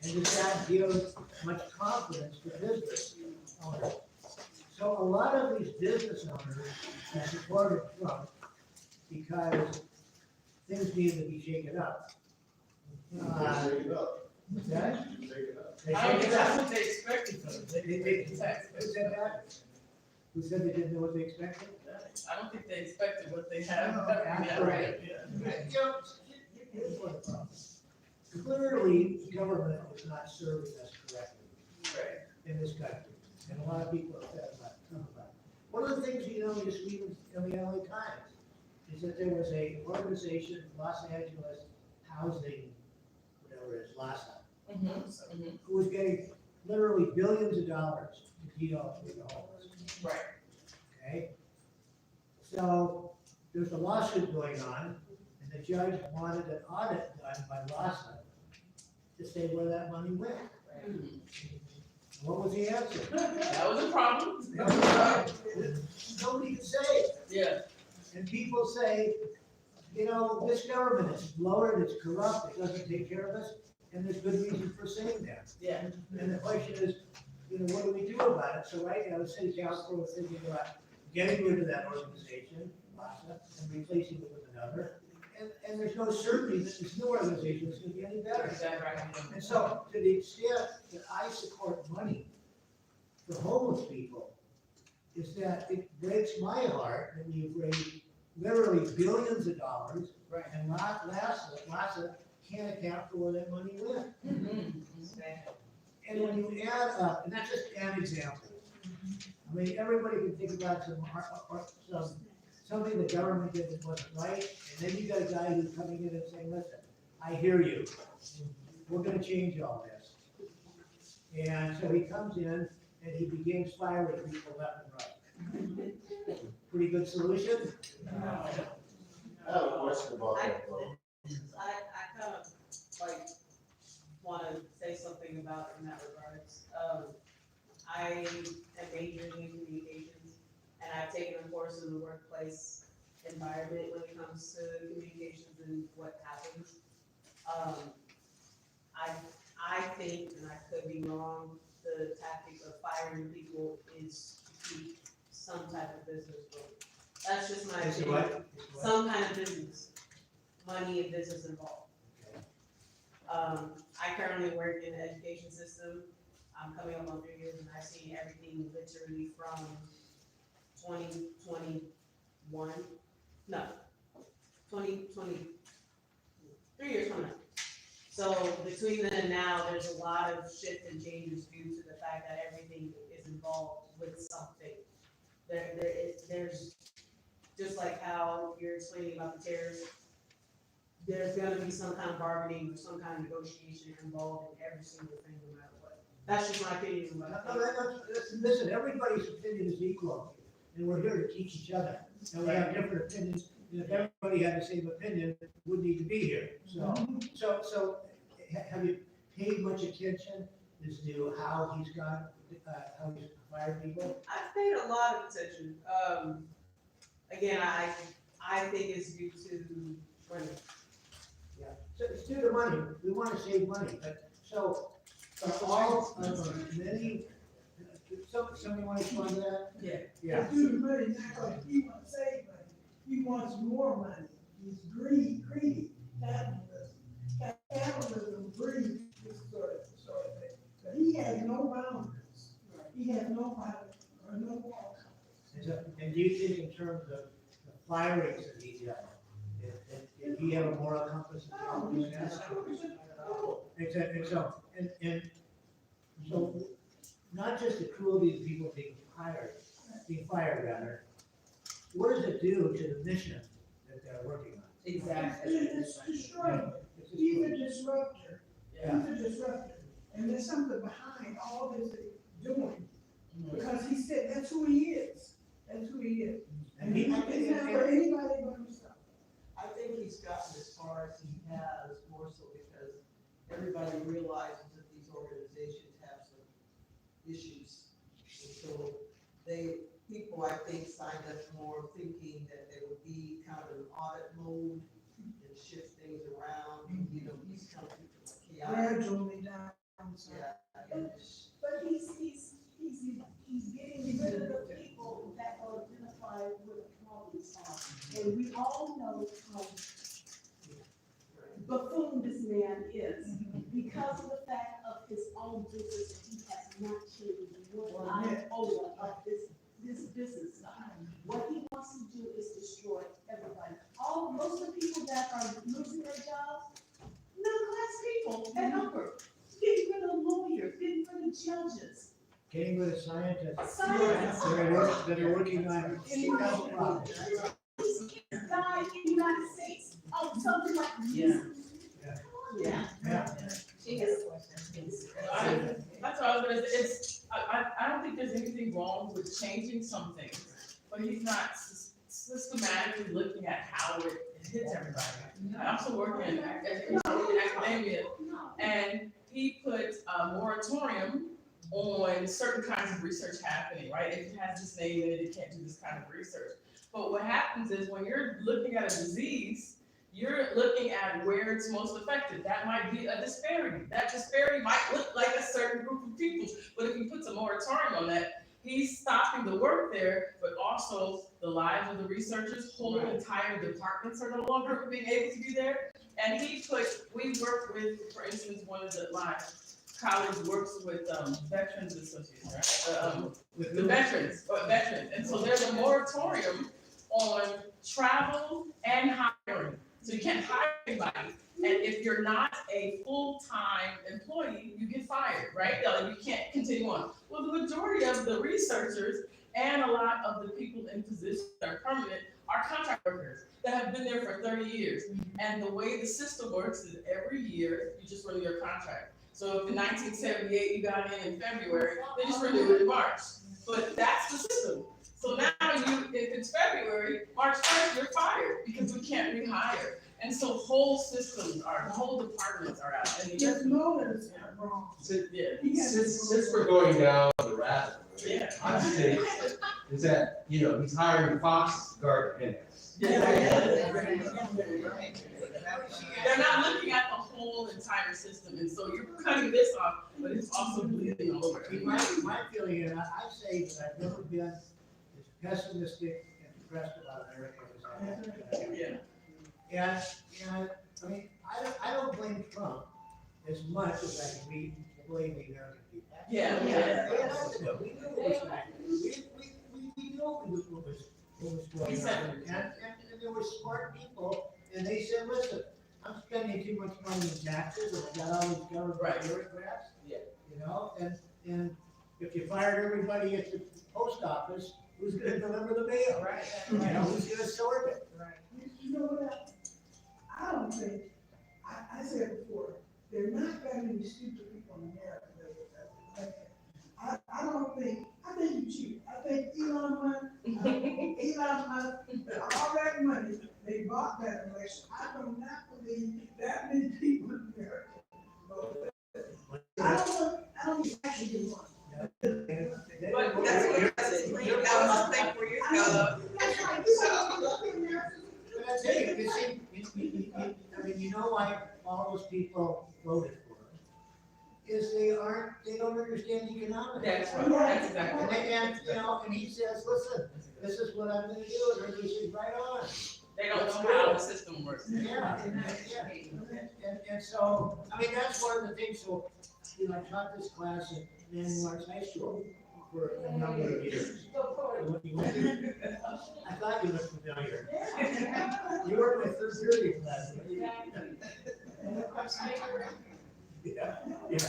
And does that give much confidence to business owners? So a lot of these business owners have supported Trump because things need to be shaken up. Shake it up. What's that? Shake it up. They I don't shake think it that's up. what they expected from them. Who said that? Who said they didn't know what they expected? I don't think they expected what they have. No, Yeah, right, yeah. You know, here's what the problem is. Clearly, government is not serving us correctly Right. in this country, and a lot of people have said about it. One of the things you know, you see in the LA Times, is that there was a organization, Los Angeles Housing, whatever it is, LASA, Mhm. who was getting literally billions of dollars to deal with the homeless, Right. okay? So, there's a lawsuit going on, and the judge wanted an audit done by LASA to say where that money went. Mhm. What was the answer? That was a problem. Nobody can say it. Yeah. And people say, you know, this government is bloated, it's corrupt, it doesn't take care of us, and there's good reason for saying that. Yeah. And the question is, you know, what do we do about it? So right now, the city council is thinking about getting rid of that organization, LASA, and replacing it with another. And there's no certainty that this new organization is gonna be any better. Exactly right. And so, to the extent that I support money for homeless people, is that it breaks my heart that you've raised literally billions of dollars, Right. and LASA can't account for where that money went. Mhm. And when you add up, and that's just an example. I mean, everybody can think about something the government did that wasn't right, and then you got a guy who's coming in and saying, listen, I hear you. We're gonna change all this. And so he comes in and he begins firing people left and right. Pretty good solution? I have a question about that, though. I kind of like wanna say something about in that regards. I am majoring in communications, and I've taken a course in the workplace environment when it comes to communications and what happens. I think, and I could be wrong, the tactic of firing people is to keep some type of business going. That's just my Is it opinion. what? Some kind of business, money and business involved. I currently work in the education system. I'm coming up on 3 years, and I've seen everything literally from 2021, no, 2020, 3 years from now. So between then and now, there's a lot of shift and changes due to the fact that everything is involved with something. There's, just like how you're explaining about the tariffs, there's gonna be some kind of bargaining or some kind of negotiation involved in every single thing, no matter what. That's just my opinion. Listen, everybody's opinion is equal, and we're here to teach each other. And we have different opinions, and if everybody had the same opinion, we wouldn't need to be here. So have you paid much attention as to how he's fired people? I've paid a lot of attention. Again, I think it's due to Yeah, so it's due to money, we wanna save money, but, so, all of many, somebody wanna respond to that? Yeah. Do the money, not because he wants to save money, he wants more money, he's greedy, capitalism breeds this sort of thing. But he has no boundaries, he has no boundaries, or no walls. And do you think in terms of the fire rates that he's at, if he have a moral compass? No, in he's that? just, no. And so, not just the cruelty of people being fired rather, what does it do to the mission that they're working on? Exactly. It's destroying it. He's a disruptor. He's a disruptor. And there's something behind all this doing. Because he said that's who he is. That's who he is. And he's not for anybody but himself. I think he's gotten as far as he has, more so because everybody realizes that these organizations have some issues. And so people, I think, signed up more thinking that they would be kind of in audit mode and shift things around. You know, he's kind of chaotic. Gradually down. Yeah. But he's getting rid of the people that are identified with the problems are. And we all know how buffoon this man is, because of the fact of his own business, he has not changed one iota of this business side. What he wants to do is destroy everybody. Most of the people that are losing their jobs, middle-class people at number, getting rid of lawyers, getting rid of judges. Getting rid of scientists. Scientists. That are working on health problems. These kids die in the United States of something like this. Yeah. That's what I was gonna say, I don't think there's anything wrong with changing some things, but he's not systematically looking at how it hits everybody. I also work in academia, and he put a moratorium on certain kinds of research happening, right? If it has this name in it, it can't do this kind of research. But what happens is when you're looking at a disease, you're looking at where it's most effective. That might be a disparity. That disparity might look like a certain group of people, but if he puts a moratorium on that, he's stopping the work there, but also the lives of the researchers. Whole entire departments are no longer being able to be there. And we work with, for instance, my colleagues works with Veterans Association, right? With the veterans. And so there's a moratorium on travel and hiring. So you can't hire anybody. And if you're not a full-time employee, you get fired, right? You can't continue on. Well, the majority of the researchers and a lot of the people in positions that are permanent are contract workers that have been there for 30 years. And the way the system works is every year you just renew your contract. So if in 1978 you got in February, they just renew it in March. But that's the system. So now if it's February, March 1st, you're fired because we can't rehire. And so whole departments are out. And Just motives are wrong. Since we're going down the rabbit hole, I'm saying is that, he's hiring foxes to guard the hens. They're not looking at the whole entire system, and so you're cutting this off, but it's also bleeding all over. My feeling is, I say that I've never been as pessimistic and depressed about America as I am. And I mean, I don't blame Trump as much as I blame the American people. We knew what was happening. We knew what was going on. And there were smart people, and they said, listen, I'm spending too much money in taxes, and I got all these government bureaucrats. And if you fired everybody at the post office, who's gonna deliver the mail? Who's gonna sort it? You know what? I don't think, I said before, there are not that many stupid people in America I don't think, I think you cheat. I think Elon Musk, all that money, they bought that election. I do not believe that many people in America voted. I don't actually do one. But that's what it does. That was the thing for years ago. But I tell you, why all those people voted for him is they don't understand economics. That's right, that's exactly And right. they, and, you know, and he says, listen, this is what I'm gonna do, and everybody says, right on. They don't know how the system works. Yeah, and so, I mean, that's one of the things, so, you know, I taught this class at Manmarks High School for a number of years. I thought you looked familiar. You were my third period class. Yeah, yeah.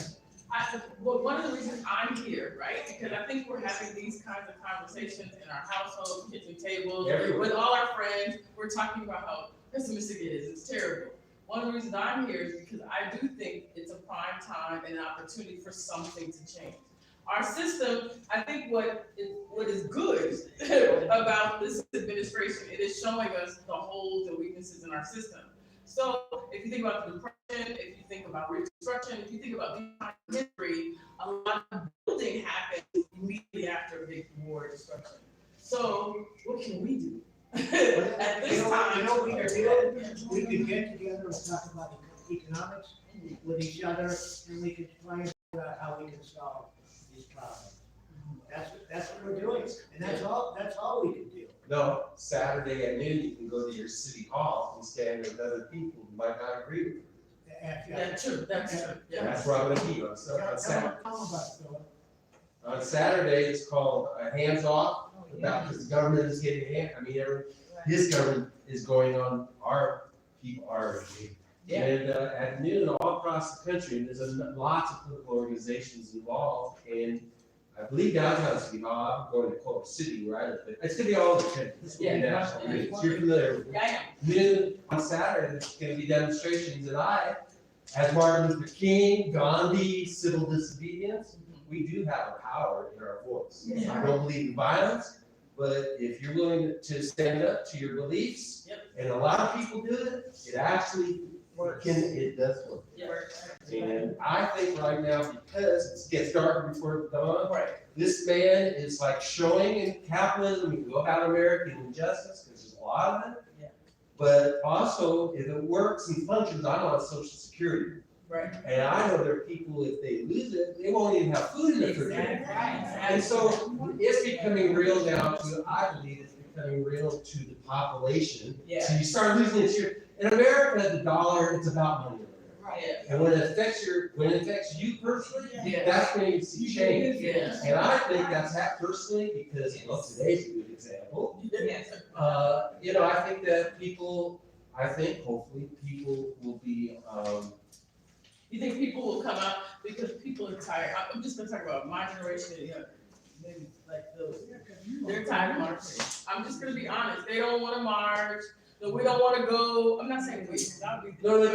Well, one of the reasons I'm here, right, because I think we're having these kinds of conversations in our households, kitchen tables, Everywhere. with all our friends. We're talking about how pessimistic it is, it's terrible. One of the reasons I'm here is because I do think it's a prime time and an opportunity for something to change. Our system, I think what is good about this administration, it is showing us the holes and weaknesses in our system. So if you think about the Depression, if you think about Reconstruction, if you think about these kinds of history, a lot of building happens immediately after a big war or destruction. So what can we do? At this time, You know, we could get together and talk about economics with each other, and we could find out how we can solve these problems. That's what we're doing, and that's all we can do. No, Saturday at noon, you can go to your city hall and stand with other people who might not agree with you. That's true, that's true, yeah. That's where I'm gonna be on Saturday. Tell them about it, Philip. On Saturday, it's called Hands Off, about because the government is getting his government is going on our people, our regime. Yeah. And at noon, all across the country, and there's lots of political organizations involved, and I believe downtown City Hall, I'm going to Culver City where I live, but it's gonna be all over the country. This will be national news. You're familiar with it. Yeah, Noon on Saturday, there's gonna be demonstrations, and I, as Martin Luther King, Gandhi, civil disobedience, we do have a power in our voice. Yeah. I don't believe in violence, but if you're willing to stand up to your beliefs, Yep. and a lot of people do it, it actually it does work. Yeah. And I think right now, because it gets darker before dawn, Right. this man is like showing in capitalism, we can go about American injustice, because there's a lot of it. Yeah. But also, if it works and functions, I'm on Social Security. Right. And I know there are people, if they lose it, they won't even have food in the refrigerator. Exactly. And so it's becoming real now to, I believe it's becoming real to the population. Yeah. So you start losing it to your, in America, the dollar, it's about money. Yeah. And when it affects you personally, Yeah. that's when you see change. Yeah. And I think that's that personally, because, well, today's a good example. Yes. You know, I think that hopefully people will be, You think people will come out because people are tired? I'm just gonna talk about my generation, you know, maybe like those. They're tired of marching. I'm just gonna be honest. They don't want to march. So we don't want to go. I'm not saying we. No, they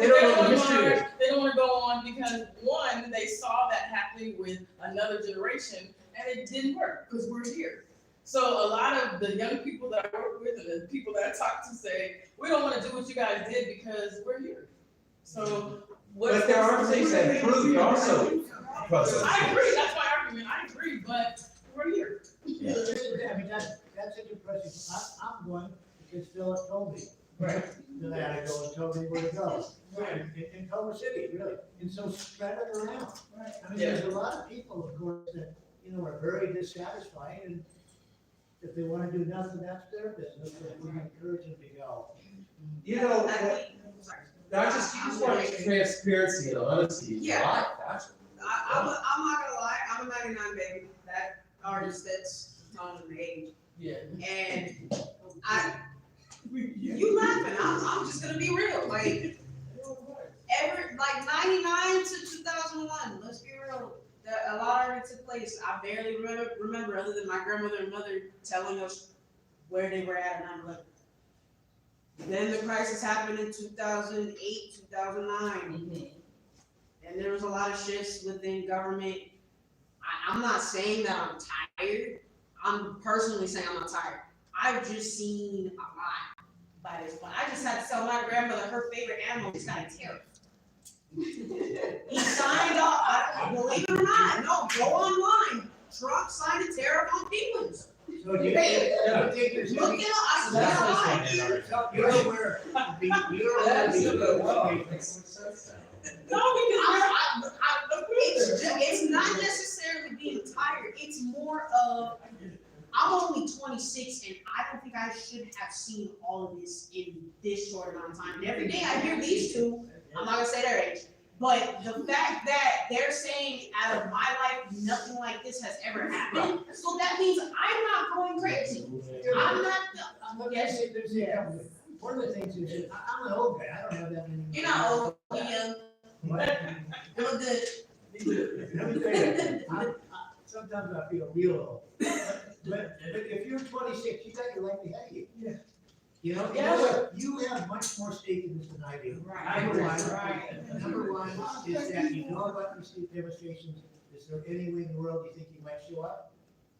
don't know the history. March. They don't want to go on because one, they saw that happening with another generation, and it didn't work because we're here. So a lot of the young people that I work with and the people that I talk to say, we don't want to do what you guys did because we're here. So. But there are things that improve also. I agree, that's my argument, I agree, but we're here. Yeah. I mean, that's a depressing, I'm going because Philip told me. Right. That I had to go and told me where to go. Right. In Culver City, really, and so spread it around. Right. I mean, there's a lot of people, of course, that, you know, are very dissatisfied, and if they wanna do nothing, that's their business, but we encourage them to go. You know, you just want transparency and honesty in your Yeah. life, that's. I'm not gonna lie, I'm a 99 baby, that artist that's on the age. Yeah. And you laughing, I'm just gonna be real, like, like 99 to 2001, let's be real. A lot already took place, I barely remember other than my grandmother and mother telling us where they were at 9/11. Then the crisis happened in 2008, 2009. And there was a lot of shifts within government. I'm not saying that I'm tired. I'm personally saying I'm not tired. I've just seen a lot by this point. I just had to tell my grandmother her favorite animal is got a tariff. He signed off, believe it or not, no, go online. Trump signed a tariff on penguins. So do you think there's Look any? it up, I That's swear what's to going on. You're aware, you're aware. No, because I it's not necessarily being tired, it's more of, I'm only 26 and I don't think I should have seen all of this in this short amount of time. And every day I hear these two, I'm not gonna say their age, but the fact that they're saying out of my life, nothing like this has ever happened, so that means I'm not going crazy. I'm not, yes, One of the things is, I'm an old guy, I don't have that many. you're not old, you're young, But, you look good. let me tell you, sometimes I feel real old. But if you're 26, you got your life ahead of you. Yeah. You know what? You have much more stake in this than I do. Right. Number one is that you know about these demonstrations. Is there any way in the world you think you might show up?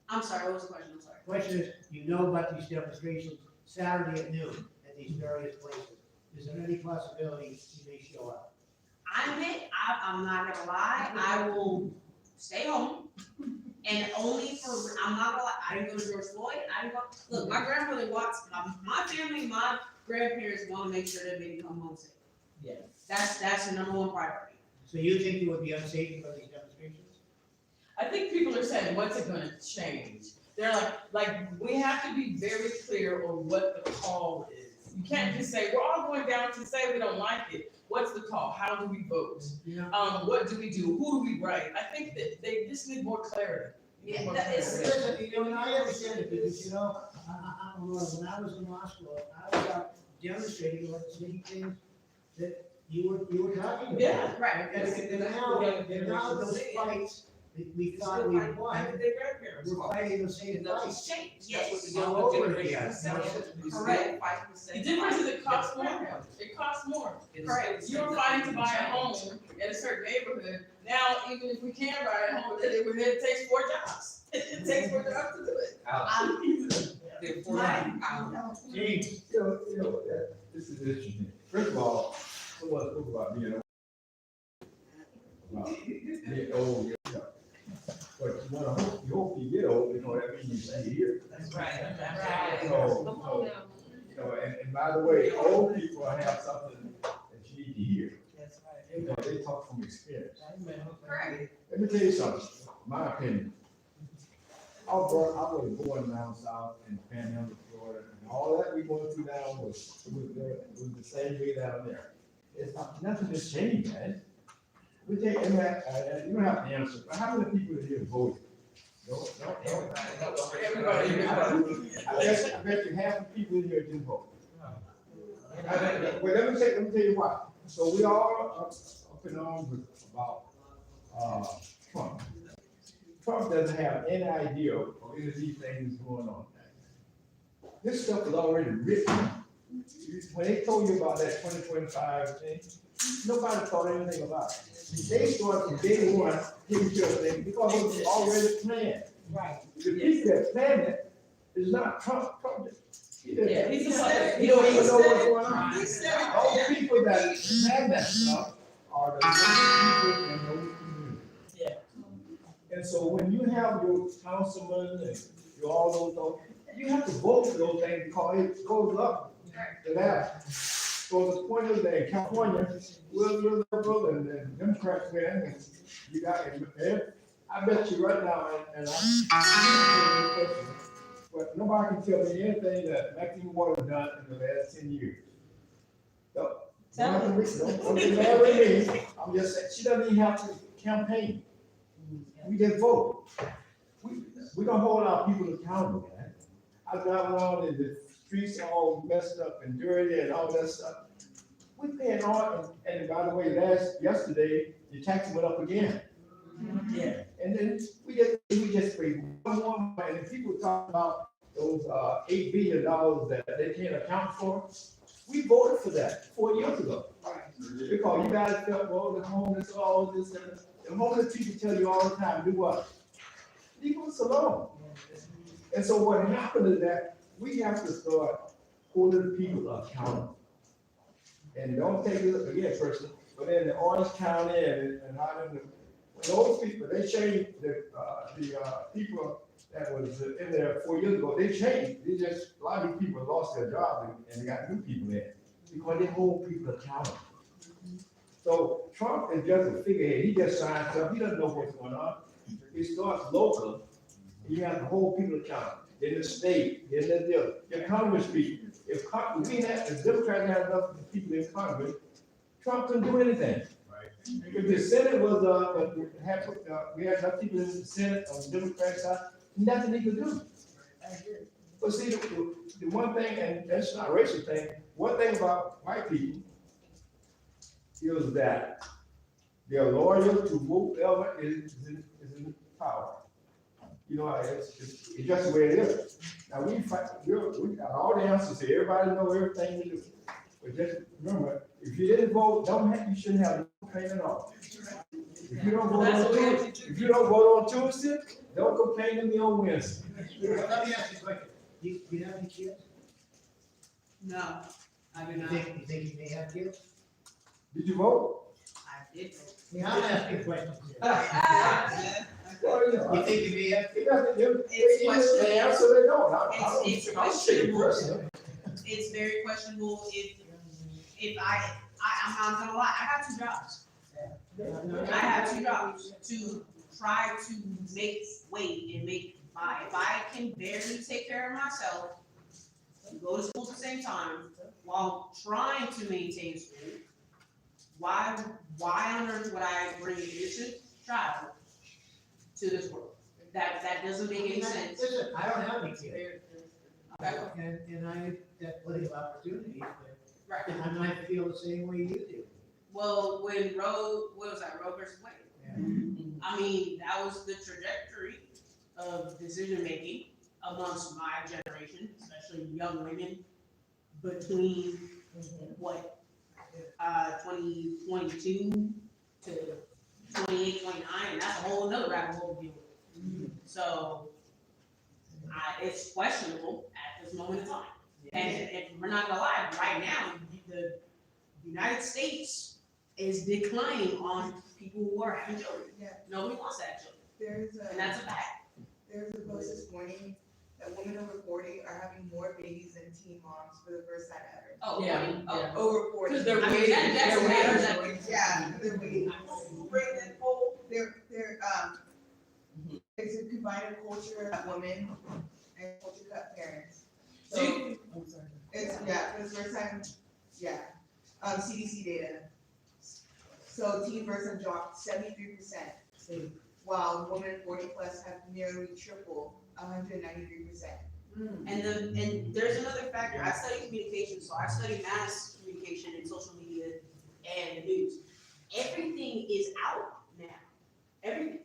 I'm sorry, what was the question, I'm sorry? Question is, you know about these demonstrations Saturday at noon at these various places. Is there any possibility you may show up? I'm not gonna lie, I will stay home. And only for, I'm not gonna lie, I didn't go to George Floyd, I didn't go, look, my grandmother wants, my family, my grandparents wanna make sure their baby come home safe. Yeah. That's the number one priority. So you think it would be unsafe for these demonstrations? I think people are saying, what's it gonna change? They're like, we have to be very clear on what the call is. You can't just say, we're all going down to say we don't like it. What's the call? How do we vote? Yeah. What do we do? Who do we write? I think that they just need more clarity. Yeah, More that is- clarity. Listen, you know, and I understand it, because, you know, when I was in law school, I was out demonstrating like the same things that you were talking about. Yeah, right. And now those fights that we thought we won, we're fighting the same fights. Yes. All over again. Correct. The difference is it costs more. It costs more. Correct. You were fighting to buy a home in a certain neighborhood. Now, even if we can buy a home in that neighborhood, it takes 4 jobs. It takes 4 jobs to do it. James. You know, this is interesting. First of all, someone spoke about being old. But you hope you get old, you know, that means you stay here. That's right. So, and by the way, old people have something that you need to hear. That's right. You know, they talk from experience. Correct. Let me tell you something, my opinion. I was born down south in Panhandle, Florida, and all that we going through now was the same way down there. It's not, nothing has changed, man. We take, and you don't have to answer, but how many people here voted? Everybody. I bet you half the people here didn't vote. Well, let me tell you why. So we all up and on about Trump. Trump doesn't have any idea of any of these things going on. This stuff is already written. When they told you about that 2025 thing, nobody thought anything about it. They started from day one, taking care of things because it was already planned. Right. The people that planned it is not Trump. Trump Yeah, he's a he don't even know what's going on. He said it. All the people that planned that stuff are the people in those communities. Yeah. And so when you have your councilman and your all those, you have to vote for those things because it goes up to that. So the point is that in California, we're liberal and Democrats win, and you got, I bet you right now, and but nobody can tell me anything that Maxine Waters done in the last 10 years. So, don't get mad with me, I'm just saying, she doesn't even have to campaign. We just vote. We don't hold our people accountable, man. I drive around in the streets all messed up and dirty and all that stuff. We paying all, and by the way, yesterday, the tax went up again. Yeah. And then we just pay one more, and if people talk about those $8 billion that they can't account for, we voted for that 4 years ago. Because you guys felt, well, the homeless, all this, and the homeless people tell you all the time, do what? Leave us alone. And so what happened is that we have to start holding people accountable. And don't take it again, person, but in the Orange County and out in the, those people, they changed the people that was in there 4 years ago, they changed. They just, a lot of these people lost their jobs and they got new people in because they hold people accountable. So Trump is just a figurehead. He just signs stuff. He doesn't know what's going on. He starts local. You have to hold people accountable. In the state, in the Congress people. If the Democrats had enough people in Congress, Trump couldn't do anything. If the Senate was, we had enough people in the Senate on the Democrat side, nothing he could do. But see, the one thing, and that's not a racial thing, one thing about white people is that they're loyal to whoever is in power. You know, it's just the way it is. Now, we got all the answers here, everybody know everything we do. But just remember, if you didn't vote, you shouldn't have no complaint at all. If you don't vote on Tuesday, don't complain to me on Wednesday. Let me ask you a question. Do you have any kids? No, I do You not. think you may have kids? Did you vote? I did. Yeah, I'm asking questions. Well, you know, You think you may have kids? It's questionable. They answer, they don't. It's I'll say it questionable. personally. It's very questionable if I'm not gonna lie, I have 2 jobs. I have 2 jobs to try to make weight and make buy. If I can barely take care of myself, go to school at the same time while trying to maintain school, why on earth would I bring an innocent child to this world? That doesn't make any sense. Listen, I don't have any kids. Okay. And I got plenty of opportunities, Right. but I might feel the same way you do. Well, when Roe versus Wade? I mean, that was the trajectory of decision making amongst my generation, especially young women between what, 2022 to 28, 29, and that's a whole nother rabbit hole to deal with. So, it's questionable at this moment in time. And if we're not gonna lie, right now, the United States is declining on people who are having children. Yeah. Nobody wants to have children, There's and that's a fact. a post this morning that women over 40 are having more babies than teen moms for the first time ever. Oh, Yeah, 40. Oh, yeah. Over 40. Because they're I mean, waiting, that's they're matters. waiting. Yeah, they're waiting. Pregnant, they're it's a combined culture of women and culture cut parents. So it's, for the first time, CDC data. So teen births have dropped 73%, while women 40 plus have nearly tripled, 193%. And there's another factor. I study communication, so I study mass communication and social media and the news. Everything is out now. Everything.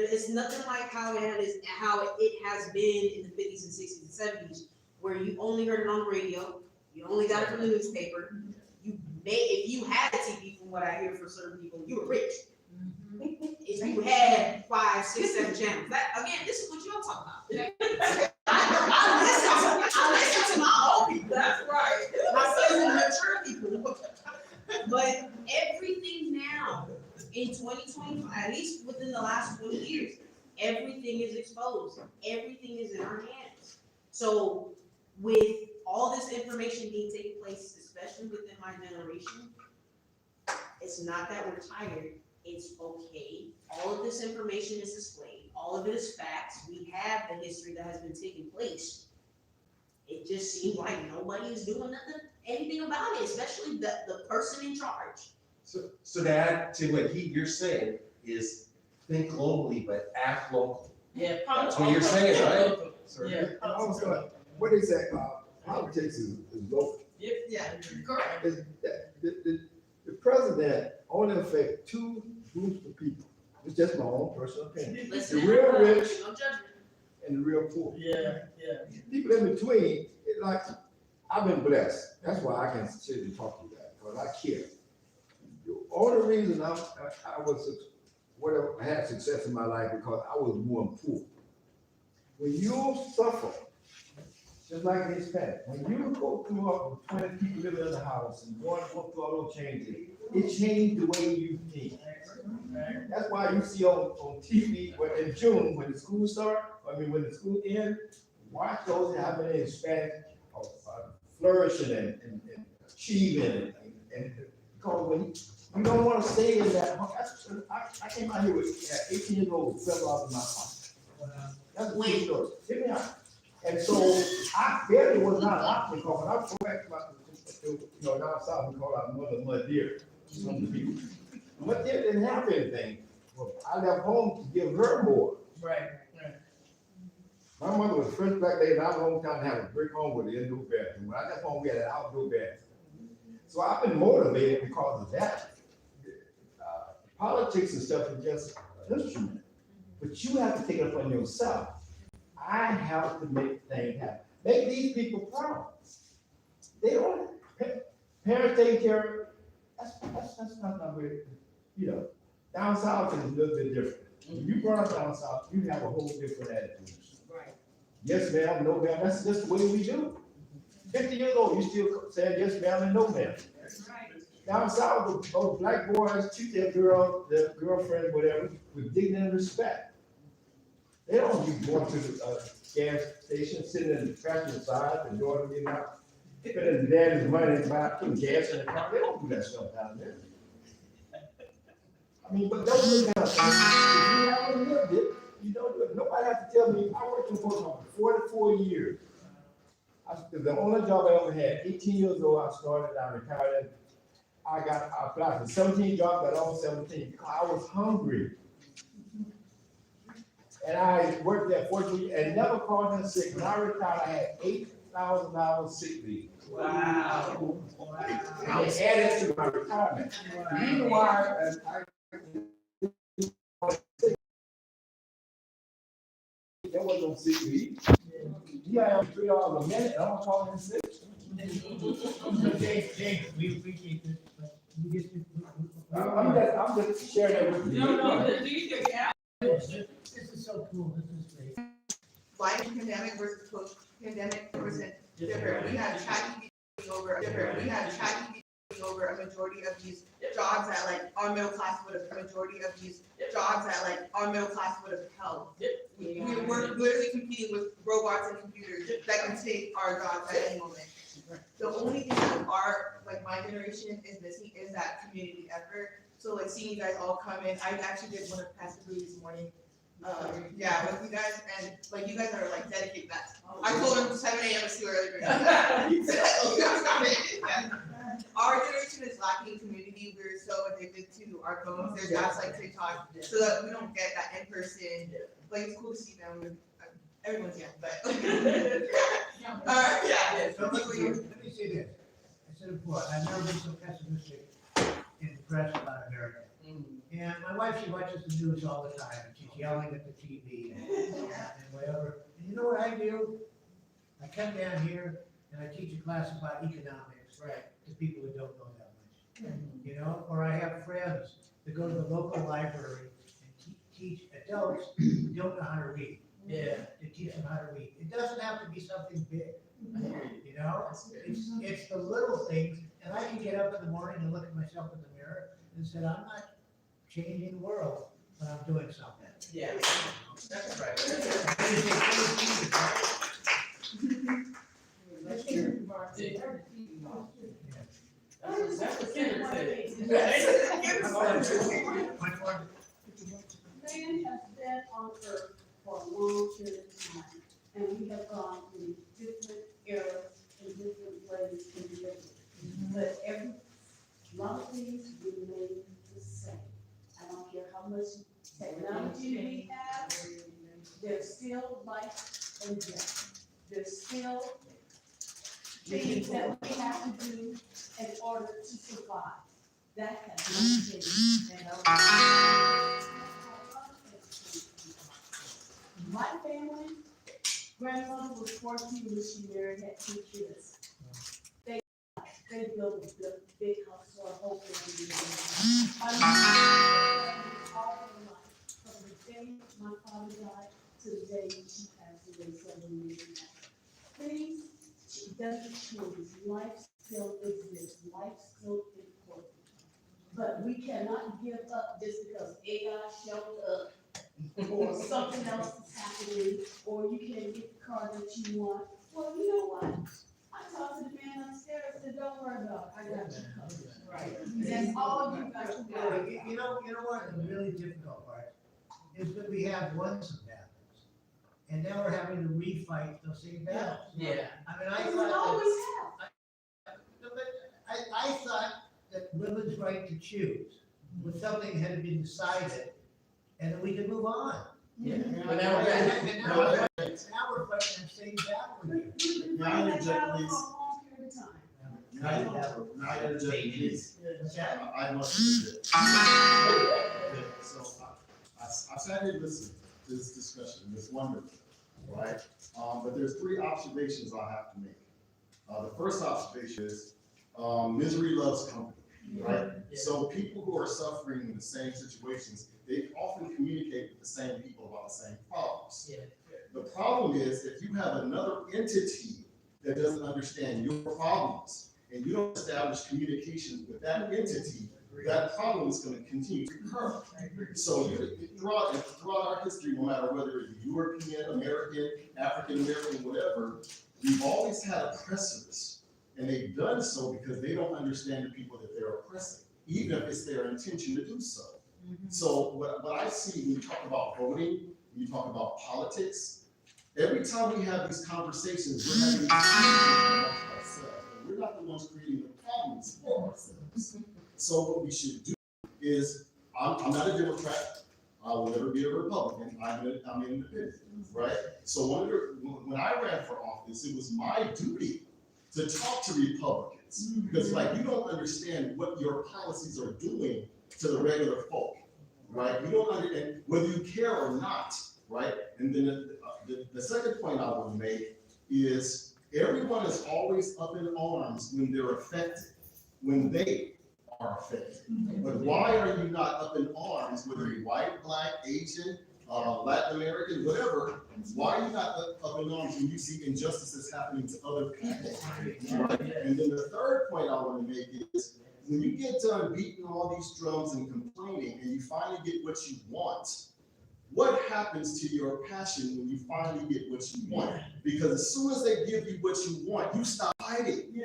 It's nothing like how it has been in the 50s and 60s and 70s, where you only heard it on the radio, you only got it from the newspaper. If you had a TV, from what I hear for certain people, you were rich. If you had 5, 6, 7 channels, that again, this is what you're talking about. I listen to my old people. That's right. My sons and mature people. But everything now in 2025, at least within the last 20 years, everything is exposed. Everything is in our hands. So with all this information being taking place, especially within my generation, it's not that we're tired. It's okay. All of this information is displayed. All of it is facts. We have the history that has been taking place. It just seems like nobody is doing anything about it, especially the person in charge. So to add to what you're saying is think globally, but act local. Yeah. That's what you're saying, right? Yeah. Also, what they say, politics is local. Yeah, correct. The president only affect 2 groups of people. It's just my own personal opinion. Listen, The real rich no judgment. and the real poor. Yeah. People in between, like, I've been blessed. That's why I can sit and talk to you guys, because I care. The only reason I had success in my life because I was born poor. When you suffer just like this pet. When you go through all 20 people living in the house and one go through all those changes, it changed the way you think. That's why you see on TV in June when the school start, when the school ends, watch those happening in Spanish, flourishing and achieving and because when you don't want to stay in that. I came out here with 18 years old, fell out of my pocket. That's a true story. Hear me out. And so I barely was not an option because when I go back to down south, we call our mother mud deer. Some people. Mud deer didn't have anything. Well, I left home to give her more. Right. My mother was the first black lady in our hometown to have a brick home with an indoor bathroom. When I left home, we had an outdoor bathroom. So I've been motivated because of that. Politics and stuff is just an instrument, but you have to take it upon yourself. I have to make things happen. Make these people proud. They don't. Parents taking care of. That's not very. Down south is a little bit different. When you grow up down south, you have a whole different attitude. Right. Yes, ma'am, no, ma'am. That's just the way we do. 50 years old, you still saying yes, ma'am, and no, ma'am. Down south, those black boys treat their girlfriend, whatever, with dignity and respect. They don't be going to the gas station, sitting in the passenger side, the daughter getting out, spending daddy's money, putting gas in the car. They don't do that stuff down there. But those are the kind of things. If you haven't lived it, you don't do it. Nobody has to tell me. I worked in the post office for 44 years. The only job I ever had. 18 years old, I started. I retired. I applied for 17 jobs, got all 17. I was hungry. And I worked there 14 years and never called in sick. When I retired, I had $8,000 sick leave. Wow. And they added to my retirement. The reason why there was no sick leave. Yeah, I am $3 a minute. I don't call in sick. James, we appreciate this, but we just. I'm just sharing that with you. No, This is so cool, this is great. Life pandemic versus post-pandemic was different. We had ChatGPT over a majority of these jobs that like our middle class would have held. We were literally competing with robots and computers that can take our jobs at any moment. The only thing that my generation is missing is that community effort. So like seeing you guys all come in, I actually did one of Pastor Bel-Vue this morning. With you guys, and you guys are dedicated that. I told him 7 a.m. is too early. Our generation is lacking community. We're so addicted to our phones. There's apps like TikTok, so that we don't get that in person. It's cool to see them. Everyone's young, but So let me say this. I said it before, I've never been so pessimistic in the press about America. And my wife, she watches the news all the time, and she's yelling at the TV and whatever. And you know what I do? I come down here and I teach a class about economics to people who don't know that much. Or I have friends that go to the local library and teach adults who don't know how to read. To teach them how to read. It doesn't have to be something big. It's the little things, and I can get up in the morning and look at myself in the mirror and say, I'm not changing the world, but I'm doing something. Yeah, that's right. That's what Kendra said. Man has been on earth for a long period of time, and we have gone through different eras and different ways in living. But a lot of things remain the same. I don't care how much technology we have, there's still life and death. There's still things that we have to do in order to survive. That has not changed. My family, grandmother was 14 when she married, had 2 kids. They built a big house for a whole family. All her life, from the day my father died to the day she passed away 7 years ago. Things as the children, life still exists, life still important. But we cannot give up just because AI showed up, or something else is happening, or you can't get the car that you want. Well, you know what? I talked to the man upstairs and said, don't worry about it, I got you covered. Right. That's all you got to do. You know what, the really difficult part is that we have won some battles, and now we're having to refight those same battles. Yeah. I mean, I We thought always that, no, but I thought that women's right to choose was something that had been decided, and that we could move on. Yeah. And But now now we're fighting the same battle again. We've been Now fighting interject, that battle please. for a long period of time. Now I interject, please. I must interject. So I sat here and listened to this discussion, it's wonderful, right? But there's three observations I have to make. The first observation is, misery loves company, right? So people who are suffering in the same situations, they often communicate with the same people about the same problems. Yeah. The problem is if you have another entity that doesn't understand your problems and you don't establish communication with that entity, that problem is going to continue to recur. So throughout our history, no matter whether it's European, American, African American, whatever, we've always had oppressors, and they've done so because they don't understand the people that they're oppressing, even if it's their intention to do so. So what I see when you talk about voting, when you talk about politics, every time we have these conversations, we're having these conversations amongst ourselves, and we're not the ones creating the problems for ourselves. So what we should do is, I'm not a Democrat, I will never be a Republican, I'm independent, right? So when I ran for office, it was my duty to talk to Republicans, because like you don't understand what your policies are doing to the regular folk, right? You don't understand whether you care or not, right? And then the second point I want to make is everyone is always up in arms when they're affected, when they are affected. But why are you not up in arms, whether you're white, black, Asian, Latin American, whatever, why are you not up in arms when you see injustices happening to other people? Right? And then the third point I want to make is, when you get done beating all these drums and complaining and you finally get what you want, what happens to your passion when you finally get what you want? Because as soon as they give you what you want, you stop fighting.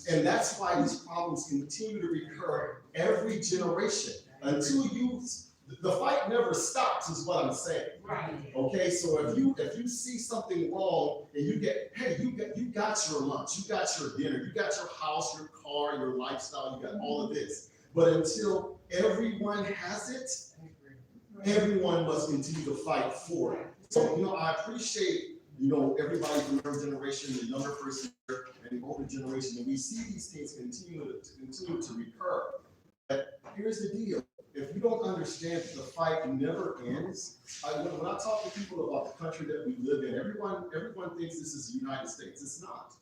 And that's why these problems continue to recur every generation until the fight never stops, is what I'm saying. Right. Okay, so if you see something wrong and you got your lunch, you got your dinner, you got your house, your car, your lifestyle, you got all of this. But until everyone has it, everyone must continue to fight for it. So, I appreciate, everybody from your generation, the younger person here, and the older generation, and we see these things continue to recur. But here's the deal. If you don't understand that the fight never ends, when I talk to people about the country that we live in, everyone thinks this is the United States. It's not.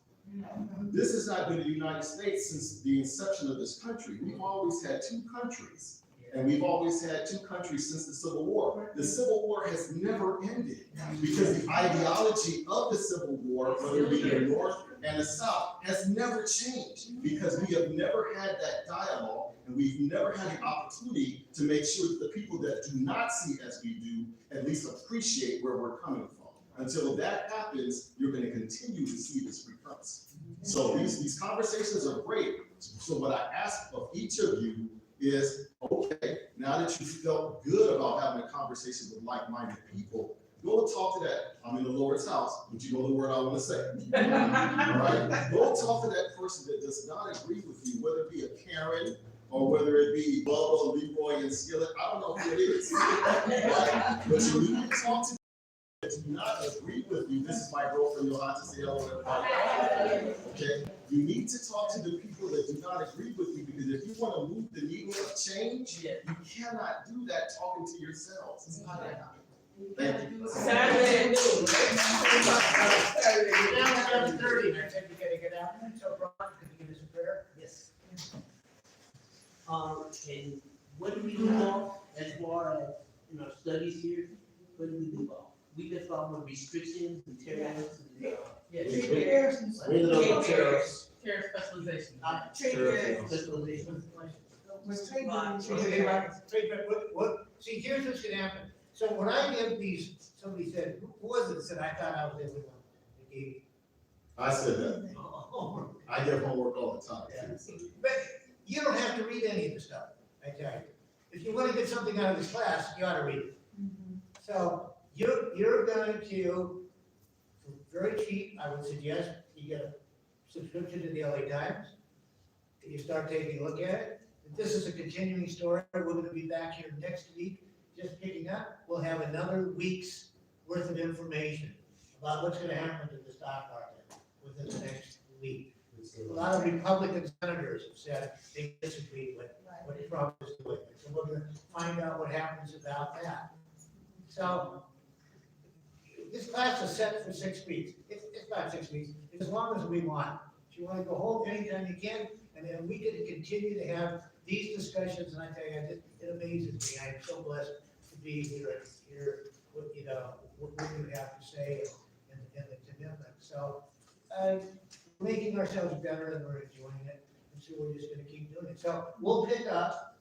This has not been the United States since the inception of this country. We've always had two countries. And we've always had two countries since the Civil War. The Civil War has never ended because the ideology of the Civil War, whether it be the North and the South, has never changed because we have never had that dialogue and we've never had the opportunity to make sure that the people that do not see as we do at least appreciate where we're coming from. Until that happens, you're going to continue to see this recurrence. So these conversations are great. So what I ask of each of you is, okay, now that you felt good about having a conversation with like-minded people, go talk to that, I'm in the Lord's house, but you know the word I want to say. All right? Go talk to that person that does not agree with you, whether it be a Karen or whether it be Bubba, Leroy, and Skillet. I don't know who it is. Right? But you need to talk to that do not agree with you. This is my girlfriend, Johanna, say hello, everybody. Okay? You need to talk to the people that do not agree with you, because if you want to move the needle of change, you cannot do that talking to yourselves. It's not that happen. Thank you. Saturday at noon. Now, 7:30, and I said you gotta get out. So, Ron, could you give us a prayer? Yes. And what do we do now as far as, studies here? What do we do about? We been following restrictions and tariffs and, Bring it up, tariffs. Tariff specialization. See, here's what's gonna happen. So when I give these, somebody said, who was it, said I thought I was the only one that gave. I said that. I get homework all the time. But you don't have to read any of the stuff, I tell you. If you wanna get something out of this class, you ought to read it. So you're going to, for very cheap, I would suggest you get a subscription to the LA Times. You start taking a look at it. If this is a continuing story, we're gonna be back here next week, just picking up. We'll have another week's worth of information about what's gonna happen to the stock market within the next week. A lot of Republican senators have said they disagree with what Trump is doing. So we're gonna find out what happens about that. So this class is set for 6 weeks. It's not 6 weeks, it's as long as we want. If you wanna go home anytime you can, and then we can continue to have these discussions, and I tell you, it amazes me. I'm so blessed to be here and hear what, you know, what you have to say and the commitment. So, we're making ourselves better and we're enjoying it, and so we're just gonna keep doing it. So we'll pick up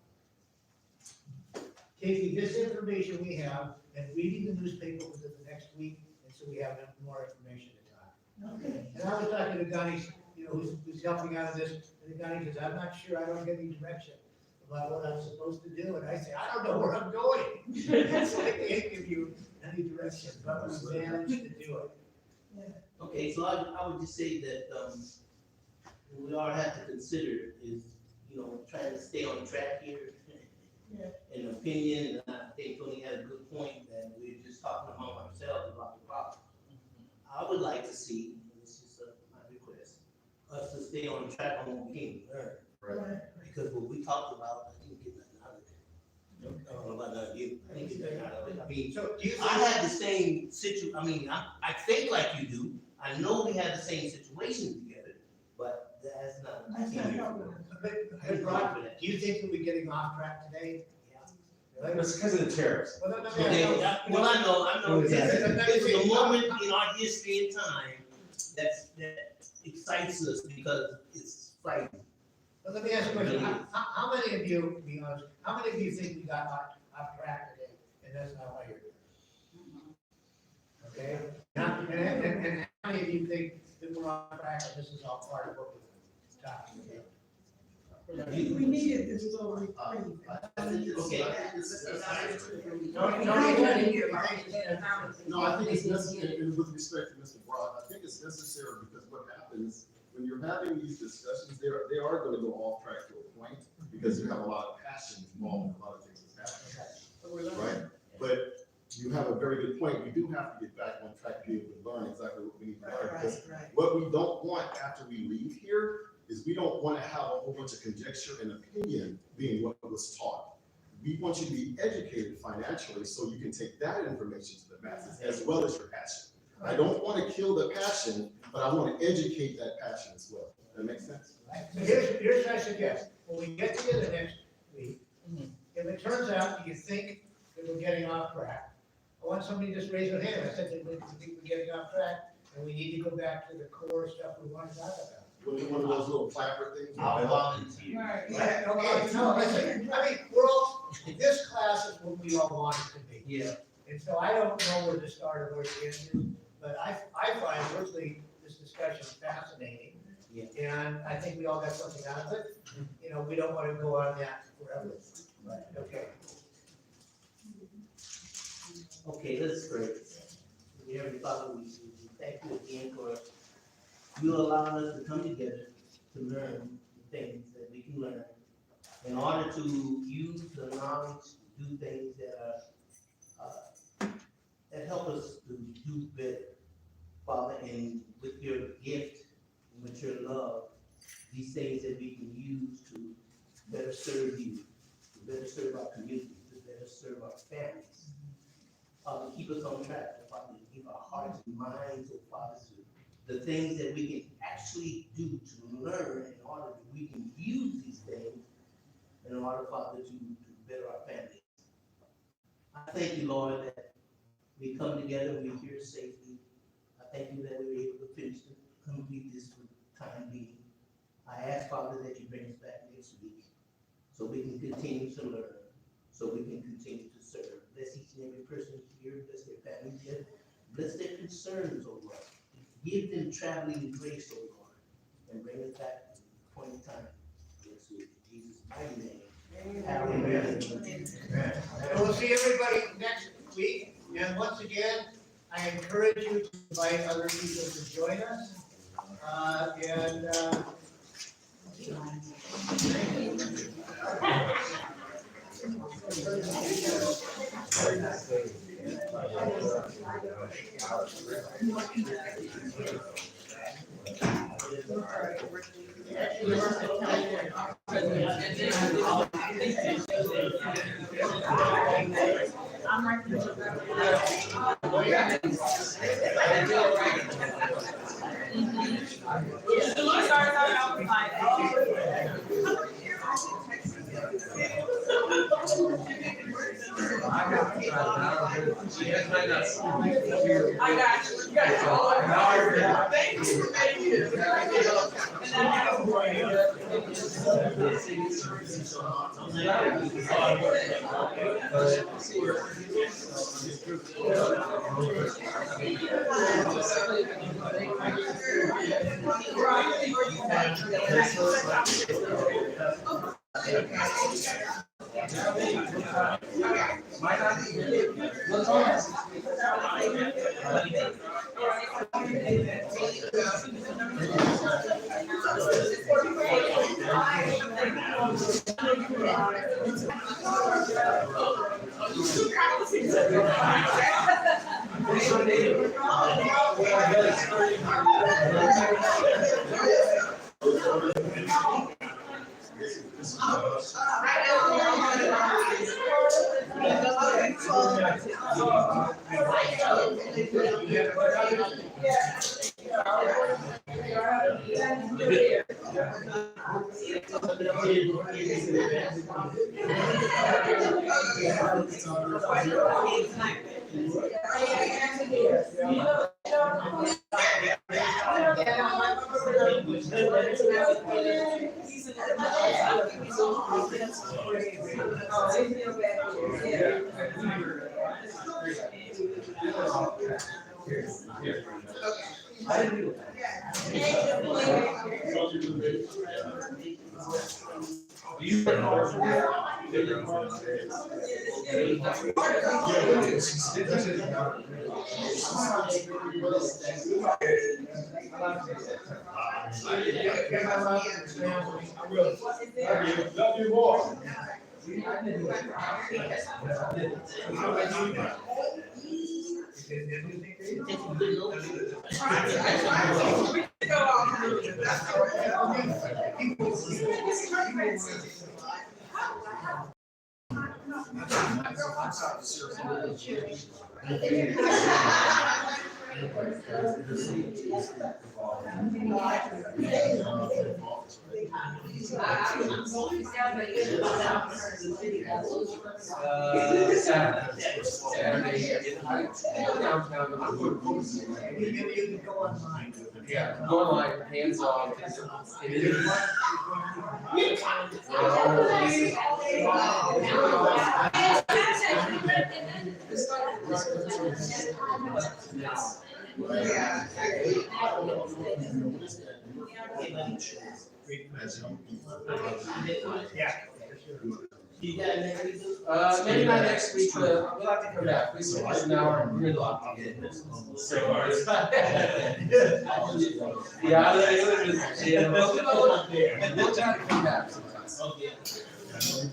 taking this information we have and reading the newspaper within the next week, and so we have more information to talk. Okay. And I was talking to Gunny, you know, who's helping out of this, and Gunny says, I'm not sure, I don't get any direction about what I'm supposed to do, and I say, I don't know where I'm going. It's like they ain't give you any direction, but we managed to do it. Okay, so I would just say that, what we all have to consider is, you know, trying to stay on track here. In opinion, and I think Tony had a good point that we're just talking among ourselves about the problem. I would like to see, and this is my request, us to stay on track on what we can learn. Right. Because what we talked about, I didn't get nothing out of it. I don't know about none of you, I didn't get nothing out of it. I mean, So do you I had the same I think like you do. I know we had the same situation together, but that's not. But Rob, do you think that we're getting off track today? Really? It's because of the tariffs. Well, no, Okay, well, I know, Yeah. it's the moment in our history and time that excites us because it's frightening. But let me ask you a question. How many of you, to be honest, how many of you think we got off track today? And that's not why you're here. Okay? And how many of you think that we're on track and this is all part of what we're talking about? We needed this little reprieve. Okay. No, I think it's necessary, and with respect to Mr. Brock, I think it's necessary because what happens when you're having these discussions, they are gonna go off track to a point because you have a lot of passion involved in a lot of things that's happening. Right? But you have a very good point. We do have to get back on track to be able to learn exactly what we need to learn. Because what we don't want after we leave here is we don't want to have a whole bunch of conjecture and opinion being what was taught. We want you to be educated financially so you can take that information to the masses as well as your passion. I don't want to kill the passion, but I want to educate that passion as well. That makes sense? So here's what I suggest. When we get together next week, if it turns out you think that we're getting off track, I want somebody to just raise their hand. I said that we think we're getting off track and we need to go back to the core stuff we want to talk about. One of those little clapper things. I'll volunteer. Right, okay, no, listen, I mean, we're all, this class is what we all want it to be. Yeah. And so I don't know where to start or where to end is, but I find personally this discussion fascinating. Yeah. And I think we all got something out of it. You know, we don't want to go on that forever. Right. Okay. Okay, let's pray. Heavenly Father, we thank you again for you allowing us to come together to learn the things that we can learn in order to use the knowledge to do things that help us to do better. Father, and with your gift, and with your love, these things that we can use to better serve you, to better serve our community, to better serve our families. Father, keep us on track, Father, keep our hearts and minds, oh Father, to the things that we can actually do to learn in order that we can use these things in order, Father, to better our families. I thank you, Lord, that we come together, we're here safely. I thank you that we were able to finish I ask, Father, that you bring us back next week, so we can continue to learn, so we can continue to serve. Bless each and every person here, bless their families here, bless their concerns, oh Lord. Give them traveling grace, oh Lord, and bring us back to the point of time next week. In Jesus' mighty name. Hallelujah. And we'll see everybody next week. And once again, I encourage you to invite other people to join us. I'm right there. I got you. You got it all. Thank you for making it. Love you more. You can go online. Yeah, go online, hands off. Maybe not next week, but we'll have to come back. We spent an hour and we're locked in. So, yeah, we'll try to come back.